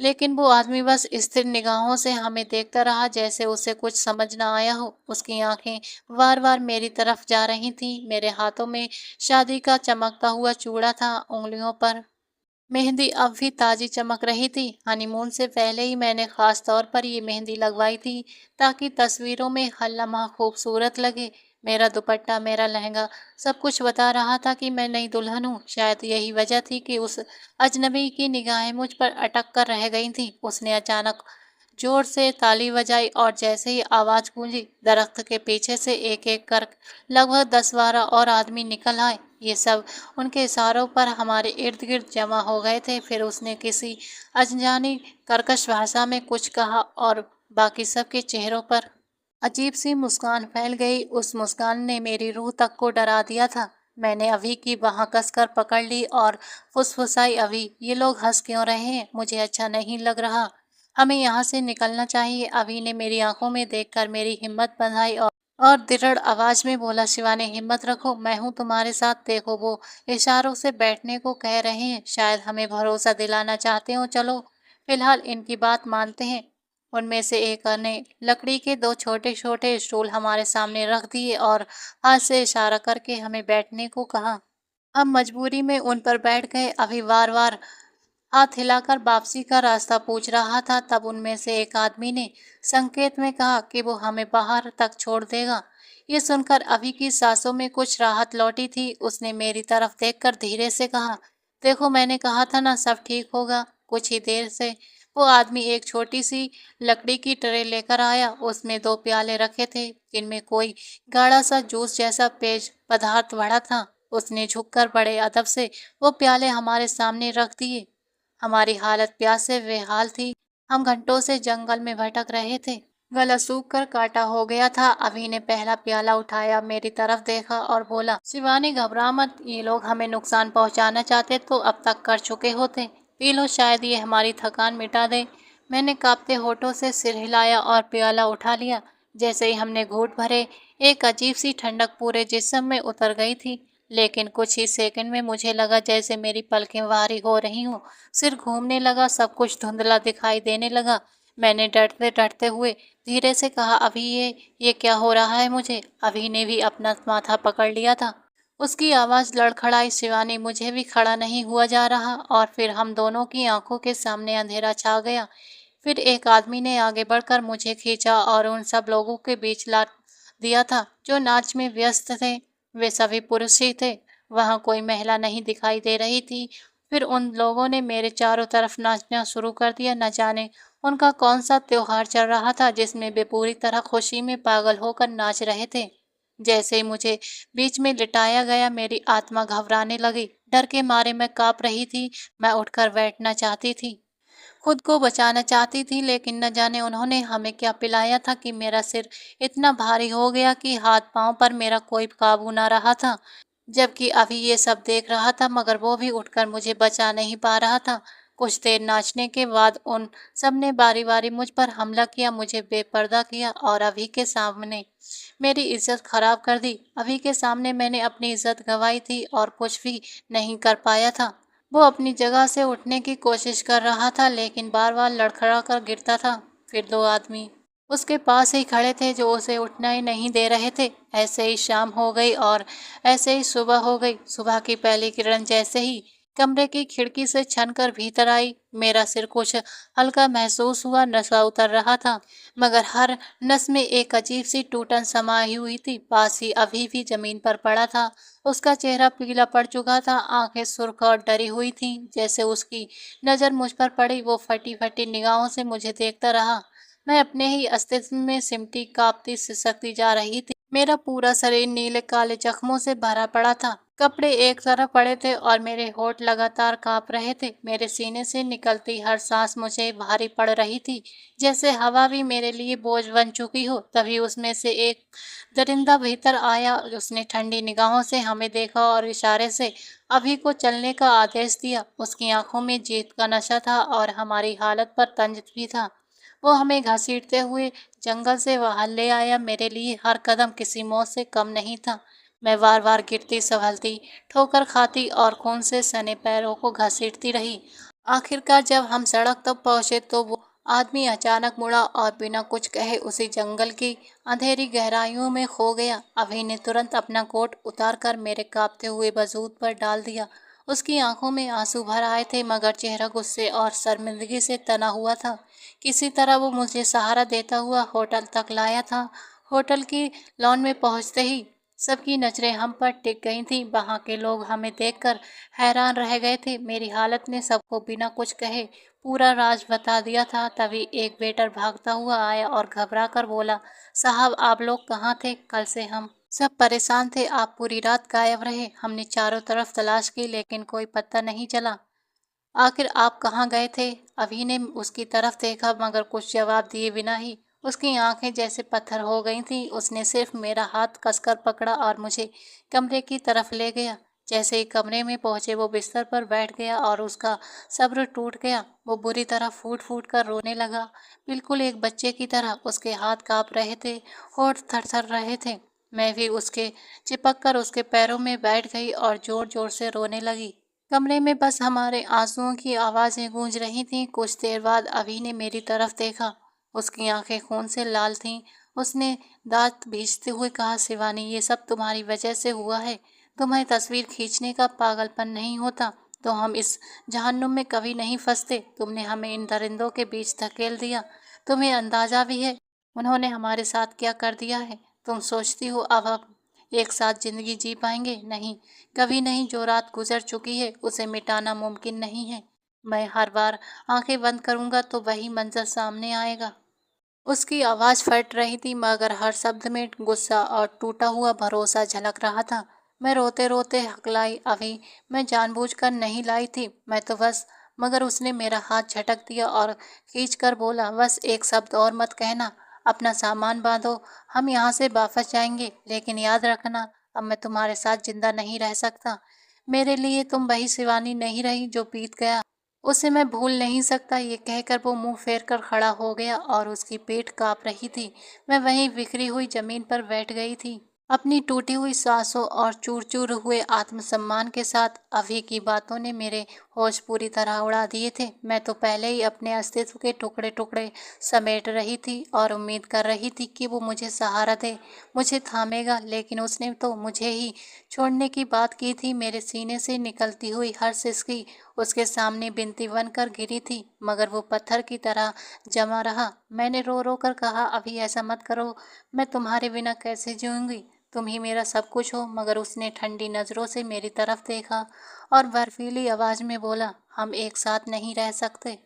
लेकिन वो आदमी बस स्थिर निगाहों से हमें देखता रहा, जैसे उसे कुछ समझ ना आया हो। उसकी आंखें वार वार मेरी तरफ जा रही थीं। मेरे हाथों में शादी का चमकता हुआ चूड़ा था, उंगलियों पर मेहंदी अब भी ताज़ी चमक रही थी। हनीमून से पहले ही मैंने खास तौर पर ये मेहंदी लगवाई थी, ताकि तस्वीरों में हर लम्हा खूबसूरत लगे। मेरा दुपट्टा, मेरा लहंगा, सब कुछ बता रहा था कि मैं नई दुल्हन हूँ। शायद यही वजह थी कि उस अजनबी की निगाहें मुझ पर अटक कर रह गई थीं। उसने अचानक जोर से ताली बजाई और जैसे ही आवाज़ गूंजी, दरख्त के पीछे से एक एक कर लगभग 10-12 और आदमी निकल आए। ये सब उनके इशारों पर हमारे इर्द गिर्द जमा हो गए थे। फिर उसने किसी अनजानी कर्कश भाषा में कुछ कहा और बाकी सबके चेहरों पर अजीब सी मुस्कान फैल गई। उस मुस्कान ने मेरी रूह तक को डरा दिया था। मैंने अभी की बाह कसकर पकड़ ली और फुसफुसाई, अभी ये लोग हंस क्यों रहे हैं? मुझे अच्छा नहीं लग रहा। हमें यहाँ से निकलना चाहिए। अभी ने मेरी आंखों में देखकर मेरी हिम्मत बंधाई और दृढ़ आवाज में बोला, शिवानी हिम्मत रखो, मैं हूँ तुम्हारे साथ। देखो वो इशारों से बैठने को कह रहे हैं, शायद हमें भरोसा दिलाना चाहते हो। चलो फिलहाल इनकी बात मानते हैं। उनमें से एक ने लकड़ी के 2 छोटे छोटे स्टूल हमारे सामने रख दिए और हाथ से इशारा करके हमें बैठने को कहा। हम मजबूरी में उन पर बैठ गए। अभी बार बार हाथ हिलाकर वापसी का रास्ता पूछ रहा था। तब उनमें से एक आदमी ने संकेत में कहा कि वो हमें बाहर तक छोड़ देगा। ये सुनकर अभी की सांसों में कुछ राहत लौटी थी। उसने मेरी तरफ देखकर धीरे से कहा, देखो मैंने कहा था ना, सब ठीक होगा। कुछ ही देर से वो आदमी एक छोटी सी लकड़ी की ट्रे लेकर आया। उसमें 2 प्याले रखे थे, जिनमें कोई गाढ़ा सा जूस जैसा पेय पदार्थ भरा था। उसने झुककर बड़े अदब से वो प्याले हमारे सामने रख दिए। हमारी हालत प्यास से बेहाल थी। हम घंटों से जंगल में भटक रहे थे। गला सूख कर काटा हो गया था। अभी ने पहला प्याला उठाया, मेरी तरफ देखा और बोला, शिवानी घबरा मत, ये लोग हमें नुकसान पहुंचाना चाहते तो अब तक कर चुके होते। पी लो, शायद ये हमारी थकान मिटा दे। मैंने कांपते होठों से सिर हिलाया और प्याला उठा लिया। जैसे ही हमने घूंट भरे, एक अजीब सी ठंडक पूरे जिस्म में उतर गई थी। लेकिन कुछ ही सेकंड में मुझे लगा जैसे मेरी पलकें भारी हो रही हों। सिर घूमने लगा, सब कुछ धुंधला दिखाई देने लगा। मैंने डरते डरते हुए धीरे से कहा, अभी ये क्या हो रहा है मुझे? अभी ने भी अपना माथा पकड़ लिया था। उसकी आवाज़ लड़खड़ाई, शिवानी मुझे भी खड़ा नहीं हुआ जा रहा। और फिर हम दोनों की आंखों के सामने अंधेरा छा गया। फिर एक आदमी ने आगे बढ़कर मुझे खींचा और उन सब लोगों के बीच ला दिया था जो नाच में व्यस्त थे। वे सभी पुरुष ही थे, वहाँ कोई महिला नहीं दिखाई दे रही थी। फिर उन लोगों ने मेरे चारों तरफ नाचना शुरू कर दिया। न जाने उनका कौन सा त्योहार चल रहा था, जिसमें वे पूरी तरह खुशी में पागल होकर नाच रहे थे। जैसे ही मुझे बीच में लिटाया गया, मेरी आत्मा घबराने लगी। डर के मारे मैं कांप रही थी। मैं उठकर बैठना चाहती थी, खुद को बचाना चाहती थी, लेकिन न जाने उन्होंने हमें क्या पिलाया था कि मेरा सिर इतना भारी हो गया कि हाथ पांव पर मेरा कोई काबू ना रहा था। जबकि अभी ये सब देख रहा था, मगर वो भी उठकर मुझे बचा नहीं पा रहा था। कुछ देर नाचने के बाद उन सब ने बारी बारी मुझ पर हमला किया, मुझे बेपर्दा किया और अभी के सामने मेरी इज्जत खराब कर दी। अभी के सामने मैंने अपनी इज्जत गंवाई थी और कुछ भी नहीं कर पाया था। वो अपनी जगह से उठने की कोशिश कर रहा था, लेकिन बार बार लड़खड़ा कर गिरता था। फिर 2 आदमी उसके पास ही खड़े थे जो उसे उठना ही नहीं दे रहे थे। ऐसे ही शाम हो गई और ऐसे ही सुबह हो गई। सुबह की पहली किरण जैसे ही कमरे की खिड़की से छनकर भीतर आई, मेरा सिर कुछ हल्का महसूस हुआ। नशा उतर रहा था, मगर हर नस में एक अजीब सी टूटन समाई हुई थी। पास ही अभी भी जमीन पर पड़ा था। उसका चेहरा पीला पड़ चुका था, आंखें सुर्ख और डरी हुई थीं। जैसे उसकी नज़र मुझ पर पड़ी, वो फटी फटी निगाहों से मुझे देखता रहा। मैं अपने ही अस्तित्व में सिमटी कांपती सिसकती जा रही थी। मेरा पूरा शरीर नीले काले जख्मों से भरा पड़ा था। कपड़े एक तरफ पड़े थे और मेरे होंठ लगातार कांप रहे थे। मेरे सीने से निकलती हर सांस मुझे भारी पड़ रही थी, जैसे हवा भी मेरे लिए बोझ बन चुकी हो। तभी उसमें से एक दरिंदा भीतर आया। उसने ठंडी निगाहों से हमें देखा और इशारे से अभी को चलने का आदेश दिया। उसकी आंखों में जीत का नशा था और हमारी हालत पर तंज भी था। वो हमें घसीटते हुए जंगल से बाहर ले आया। मेरे लिए हर कदम किसी मौत से कम नहीं था। मैं बार बार गिरती संभलती, ठोकर खाती और खून से सने पैरों को घसीटती रही। आखिरकार जब हम सड़क तक पहुंचे तो वो आदमी अचानक मुड़ा और बिना कुछ कहे उसी जंगल की अंधेरी गहराइयों में खो गया। अभी ने तुरंत अपना कोट उतार कर मेरे कांपते हुए वजूद पर डाल दिया। उसकी आंखों में आंसू भर आए थे, मगर चेहरा गुस्से और शर्मिंदगी से तना हुआ था। किसी तरह वो मुझे सहारा देता हुआ होटल तक लाया था। होटल की लॉन में पहुंचते ही सबकी नजरें हम पर टिक गई थीं। वहां के लोग हमें देखकर हैरान रह गए थे। मेरी हालत ने सबको बिना कुछ कहे पूरा राज बता दिया था। तभी एक वेटर भागता हुआ आया और घबरा कर बोला, साहब आप लोग कहाँ थे? कल से हम सब परेशान थे, आप पूरी रात गायब रहे। हमने चारों तरफ तलाश की लेकिन कोई पता नहीं चला। आखिर आप कहाँ गए थे? अभी ने उसकी तरफ देखा, मगर कुछ जवाब दिए बिना ही उसकी आंखें जैसे पत्थर हो गई थीं। उसने सिर्फ मेरा हाथ कसकर पकड़ा और मुझे कमरे की तरफ ले गया। जैसे ही कमरे में पहुंचे वो बिस्तर पर बैठ गया और उसका सब्र टूट गया। वो बुरी तरह फूट फूट कर रोने लगा, बिल्कुल एक बच्चे की तरह। उसके हाथ कांप रहे थे, होठ थरथर रहे थे। मैं भी उसके चिपक कर उसके पैरों में बैठ गई और जोर जोर से रोने लगी। कमरे में बस हमारे आंसुओं की आवाज़ें गूंज रही थीं। कुछ देर बाद अभी ने मेरी तरफ देखा। उसकी आंखें खून से लाल थीं। उसने दांत भींचते हुए कहा, शिवानी ये सब तुम्हारी वजह से हुआ है। तुम्हें तस्वीर खींचने का पागलपन नहीं होता तो हम इस जहन्नुम में कभी नहीं फंसते। तुमने हमें इन दरिंदों के बीच धकेल दिया। तुम्हें अंदाजा भी है उन्होंने हमारे साथ क्या कर दिया है? तुम सोचती हो अब हम एक साथ जिंदगी जी पाएंगे? नहीं, कभी नहीं। जो रात गुजर चुकी है उसे मिटाना मुमकिन नहीं है। मैं हर बार आंखें बंद करूंगा तो वही मंजर सामने आएगा। उसकी आवाज़ फट रही थी, मगर हर शब्द में गुस्सा और टूटा हुआ भरोसा झलक रहा था। मैं रोते रोते हकलाई, अभी मैं जानबूझकर नहीं लाई थी, मैं तो बस। मगर उसने मेरा हाथ झटक दिया और खींच कर बोला, बस एक शब्द और मत कहना। अपना सामान बांधो, हम यहाँ से वापस जाएंगे। लेकिन याद रखना, अब मैं तुम्हारे साथ जिंदा नहीं रह सकता। मेरे लिए तुम वही शिवानी नहीं रही जो बीत गया। उसे मैं भूल नहीं सकता। ये कहकर वो मुंह फेर कर खड़ा हो गया और उसकी पीठ कांप रही थी। मैं वहीं बिखरी हुई जमीन पर बैठ गई थी, अपनी टूटी हुई सांसों और चूर चूर हुए आत्मसम्मान के साथ। अभी की बातों ने मेरे होश पूरी तरह उड़ा दिए थे। मैं तो पहले ही अपने अस्तित्व के टुकड़े टुकड़े समेट रही थी और उम्मीद कर रही थी कि वो मुझे सहारा दे, मुझे थामेगा। लेकिन उसने तो मुझे ही छोड़ने की बात की थी। मेरे सीने से निकलती हुई हर सिसकी उसके सामने बिनती बनकर गिरी थी, मगर वो पत्थर की तरह जमा रहा। मैंने रो रो कर कहा, अभी ऐसा मत करो, मैं तुम्हारे बिना कैसे जीऊंगी? तुम ही मेरा सब कुछ हो। मगर उसने ठंडी नज़रों से मेरी तरफ देखा और बर्फीली आवाज़ में बोला, हम एक साथ नहीं रह सकते।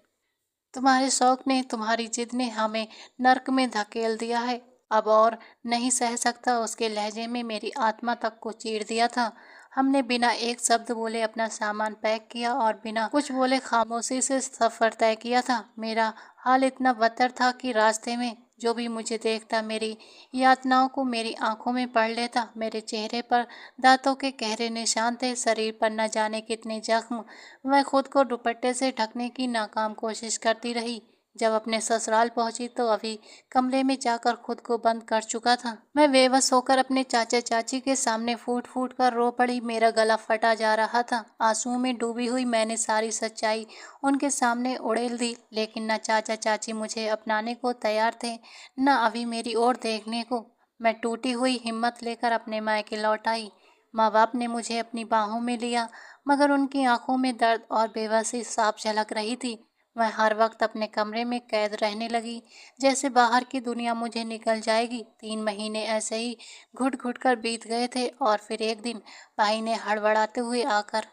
तुम्हारे शौक ने, तुम्हारी जिद ने हमें नर्क में धकेल दिया है। अब और नहीं सह सकता। उसके लहजे में मेरी आत्मा तक को चीर दिया था। हमने बिना एक शब्द बोले अपना सामान पैक किया और बिना कुछ बोले खामोशी से सफ़र तय किया था। मेरा हाल इतना बदतर था कि रास्ते में जो भी मुझे देखता मेरी यातनाओं को मेरी आंखों में पढ़ लेता। मेरे चेहरे पर दांतों के गहरे निशान थे, शरीर पर न जाने कितने जख्म। मैं खुद को दुपट्टे से ढकने की नाकाम कोशिश करती रही। जब अपने ससुराल पहुंची तो अभी कमरे में जाकर खुद को बंद कर चुका था। मैं बेबस होकर अपने चाचा चाची के सामने फूट फूट कर रो पड़ी। मेरा गला फटा जा रहा था। आंसुओं में डूबी हुई मैंने सारी सच्चाई उनके सामने उड़ेल दी। लेकिन न चाचा चाची मुझे अपनाने को तैयार थे, न अभी मेरी ओर देखने को। मैं टूटी हुई हिम्मत लेकर अपने मायके लौट आई। माँ बाप ने मुझे अपनी बाहों में लिया, मगर उनकी आंखों में दर्द और बेबसी साफ झलक रही थी। मैं हर वक्त अपने कमरे में कैद रहने लगी, जैसे बाहर की दुनिया मुझे निकल जाएगी। 3 महीने ऐसे ही घुट घुट कर बीत गए थे और फिर एक दिन भाई ने हड़बड़ाते हुए आकर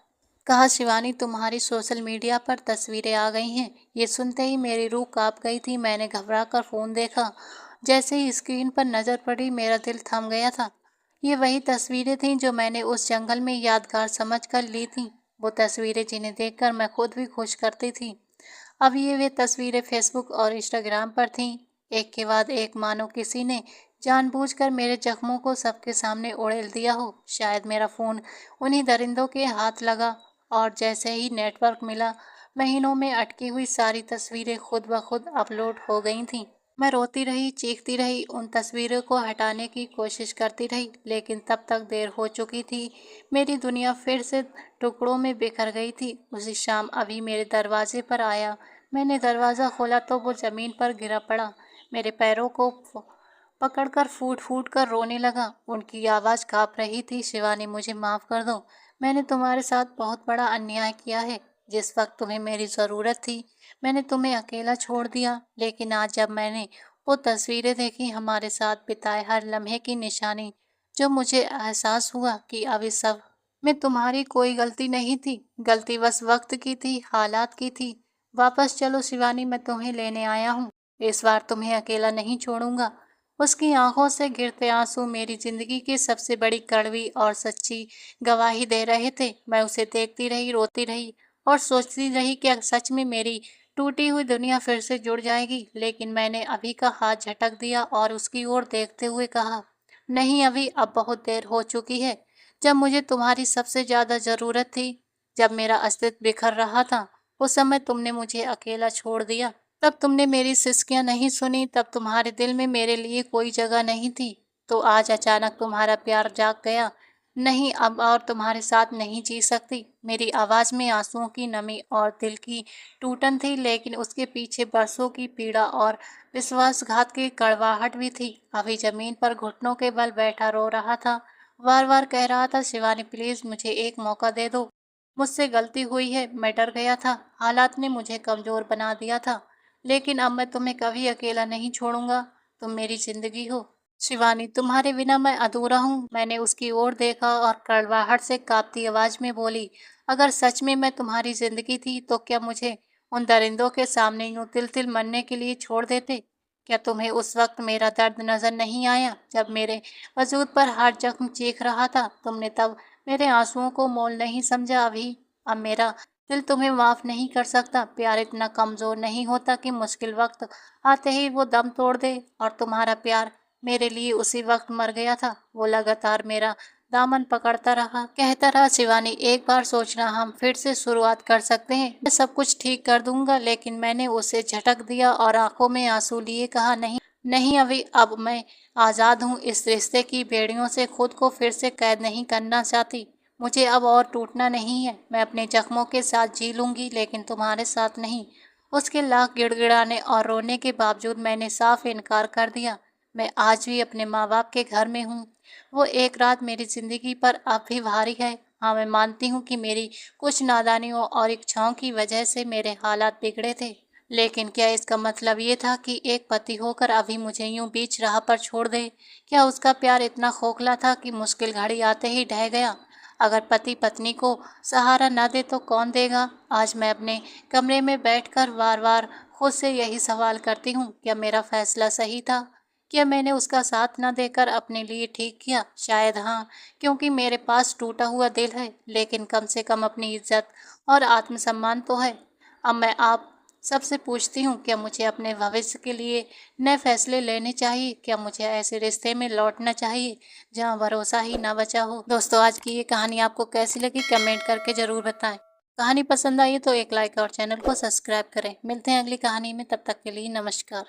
कहा, शिवानी तुम्हारी सोशल मीडिया पर तस्वीरें आ गई हैं। ये सुनते ही मेरी रूह कांप गई थी। मैंने घबरा कर फ़ोन देखा। जैसे ही स्क्रीन पर नजर पड़ी मेरा दिल थम गया था। ये वही तस्वीरें थीं जो मैंने उस जंगल में यादगार समझकर ली थीं। वो तस्वीरें जिन्हें देखकर मैं खुद भी खुश करती थी। अब ये वे तस्वीरें फेसबुक और इंस्टाग्राम पर थीं, एक के बाद एक, मानो किसी ने जानबूझकर मेरे जख्मों को सबके सामने उड़ेल दिया हो। शायद मेरा फ़ोन उन्हीं दरिंदों के हाथ लगा और जैसे ही नेटवर्क मिला, महीनों में अटकी हुई सारी तस्वीरें खुद ब खुद अपलोड हो गई थीं। मैं रोती रही, चीखती रही, उन तस्वीरों को हटाने की कोशिश करती रही, लेकिन तब तक देर हो चुकी थी। मेरी दुनिया फिर से टुकड़ों में बिखर गई थी। उसी शाम अभी मेरे दरवाजे पर आया। मैंने दरवाज़ा खोला तो वो ज़मीन पर गिरा पड़ा, मेरे पैरों को पकड़कर फूट फूट कर रोने लगा। उनकी आवाज़ काँप रही थी, शिवानी मुझे माफ़ कर दो। मैंने तुम्हारे साथ बहुत बड़ा अन्याय किया है। जिस वक्त तुम्हें मेरी ज़रूरत थी, मैंने तुम्हें अकेला छोड़ दिया। लेकिन आज जब मैंने वो तस्वीरें देखी, हमारे साथ बिताए हर लम्हे की निशानी, जो मुझे एहसास हुआ कि अब इस सब में तुम्हारी कोई गलती नहीं थी। गलती बस वक्त की थी, हालात की थी। वापस चलो शिवानी, मैं तुम्हें लेने आया हूँ। इस बार तुम्हें अकेला नहीं छोड़ूंगा। उसकी आंखों से गिरते आंसू मेरी जिंदगी की सबसे बड़ी कड़वी और सच्ची गवाही दे रहे थे। मैं उसे देखती रही, रोती रही और सोचती रही कि सच में मेरी टूटी हुई दुनिया फिर से जुड़ जाएगी। लेकिन मैंने अभी का हाथ झटक दिया और उसकी ओर देखते हुए कहा, नहीं अभी, अब बहुत देर हो चुकी है। जब मुझे तुम्हारी सबसे ज़्यादा ज़रूरत थी, जब मेरा अस्तित्व बिखर रहा था, उस समय तुमने मुझे अकेला छोड़ दिया। तब तुमने मेरी सिसकियाँ नहीं सुनी, तब तुम्हारे दिल में मेरे लिए कोई जगह नहीं थी। तो आज अचानक तुम्हारा प्यार जाग गया। नहीं, अब और तुम्हारे साथ नहीं जी सकती। मेरी आवाज़ में आंसुओं की नमी और दिल की टूटन थी, लेकिन उसके पीछे बरसों की पीड़ा और विश्वासघात की कड़वाहट भी थी। अभी ज़मीन पर घुटनों के बल बैठा रो रहा था, बार बार कह रहा था, शिवानी प्लीज़ मुझे एक मौका दे दो। मुझसे गलती हुई है, मैं डर गया था, हालात ने मुझे कमज़ोर बना दिया था। लेकिन अब मैं तुम्हें कभी अकेला नहीं छोड़ूंगा। तुम मेरी जिंदगी हो शिवानी, तुम्हारे बिना मैं अधूरा हूँ। मैंने उसकी ओर देखा और कड़वाहट से कांपती आवाज में बोली, अगर सच में मैं तुम्हारी जिंदगी थी तो क्या मुझे उन दरिंदों के सामने यूं तिल तिल मरने के लिए छोड़ देते? क्या तुम्हें उस वक्त मेरा दर्द नजर नहीं आया, जब मेरे वजूद पर हर जख्म चीख रहा था? तुमने तब मेरे आंसुओं को मोल नहीं समझा। अभी अब मेरा दिल तुम्हें माफ नहीं कर सकता। प्यार इतना कमजोर नहीं होता कि मुश्किल वक्त आते ही वो दम तोड़ दे, और तुम्हारा प्यार मेरे लिए उसी वक्त मर गया था। वो लगातार मेरा दामन पकड़ता रहा, कहता रहा, शिवानी एक बार सोचना, हम फिर से शुरुआत कर सकते हैं, मैं सब कुछ ठीक कर दूंगा। लेकिन मैंने उसे झटक दिया और आंखों में आंसू लिए कहा, नहीं नहीं अभी, अब मैं आज़ाद हूँ। इस रिश्ते की बेड़ियों से खुद को फिर से कैद नहीं करना चाहती। मुझे अब और टूटना नहीं है। मैं अपने जख्मों के साथ जी लूंगी, लेकिन तुम्हारे साथ नहीं। उसके लाख गिड़गिड़ाने और रोने के बावजूद मैंने साफ इनकार कर दिया। मैं आज भी अपने माँ बाप के घर में हूँ। वो एक रात मेरी जिंदगी पर अब भी भारी है। हाँ, मैं मानती हूँ कि मेरी कुछ नादानियों और इच्छाओं की वजह से मेरे हालात बिगड़े थे। लेकिन क्या इसका मतलब ये था कि एक पति होकर अभी मुझे यूं बीच राह पर छोड़ दे? क्या उसका प्यार इतना खोखला था कि मुश्किल घड़ी आते ही ढह गया? अगर पति पत्नी को सहारा न दे तो कौन देगा? आज मैं अपने कमरे में बैठकर बार बार खुद से यही सवाल करती हूँ, क्या मेरा फैसला सही था? क्या मैंने उसका साथ न देकर अपने लिए ठीक किया? शायद हाँ, क्योंकि मेरे पास टूटा हुआ दिल है, लेकिन कम से कम अपनी इज्जत और आत्मसम्मान तो है। अब मैं आप सबसे पूछती हूँ, क्या मुझे अपने भविष्य के लिए नए फैसले लेने चाहिए? क्या मुझे ऐसे रिश्ते में लौटना चाहिए जहाँ भरोसा ही ना बचा हो? दोस्तों, आज की ये कहानी आपको कैसी लगी कमेंट करके ज़रूर बताएं। कहानी पसंद आई तो एक लाइक और चैनल को सब्सक्राइब करें। मिलते हैं अगली कहानी में, तब तक के लिए नमस्कार।